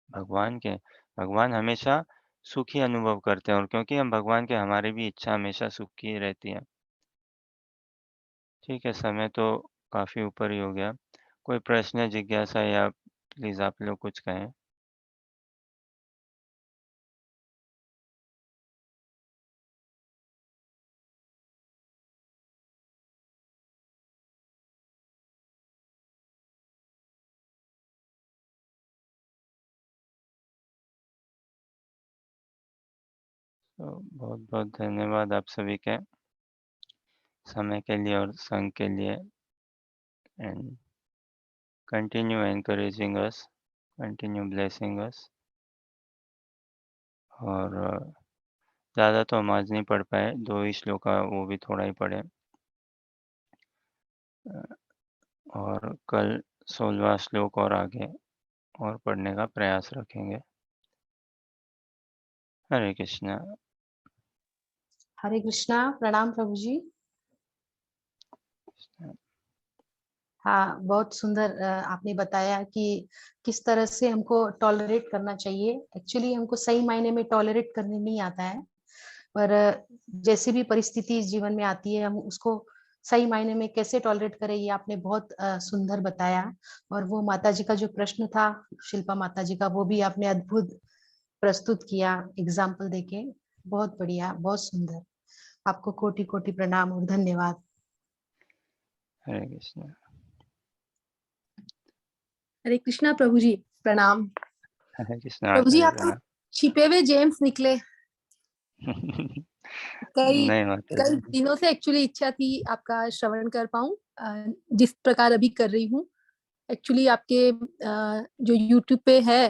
भगवान के हैं। भगवान हमेशा सुखी अनुभव करते हैं, और क्योंकि हम भगवान के, हमारी भी इच्छा हमेशा सुख की रहती है। ठीक है, समय तो काफ़ी ऊपर ही हो गया। कोई प्रश्न, जिज्ञासा, या प्लीज़ आप लोग कुछ कहें? तो बहुत-बहुत धन्यवाद आप सभी के समय के लिए और संग के लिए, and continue encouraging us, continue blessing अस। और ज़्यादा तो हम आज नहीं पढ़ पाए, 2 ही श्लोक का, वो भी थोड़ा ही पढ़े। और कल 16वां श्लोक और आगे और पढ़ने का प्रयास रखेंगे। हरे कृष्णा। हरे कृष्णा। प्रणाम प्रभु जी। हाँ, बहुत सुंदर आपने बताया कि किस तरह से हमको टॉलरेट करना चाहिए। एक्चुअली हमको सही मायने में टॉलरेट करने नहीं आता है, पर जैसी भी परिस्थिति इस जीवन में आती है, हम उसको सही मायने में कैसे टॉलरेट करें, ये आपने बहुत सुंदर बताया। और वो माता जी का जो प्रश्न था, शिल्पा माता जी का, वो भी आपने अद्भुत प्रस्तुत किया एग्जाम्पल देके। बहुत बढ़िया, बहुत सुंदर। आपको कोटि कोटि प्रणाम और धन्यवाद। हरे कृष्णा। हरे कृष्णा प्रभु जी, प्रणाम। हरे कृष्णा प्रभु माता जी, जी, आप तो प्रणाम। छिपे हुए जेम्स निकले। कई नहीं माता कई जी। दिनों से एक्चुअली इच्छा थी आपका श्रवण कर पाऊं, जिस प्रकार अभी कर रही हूँ। एक्चुअली आपके जो यूट्यूब पे है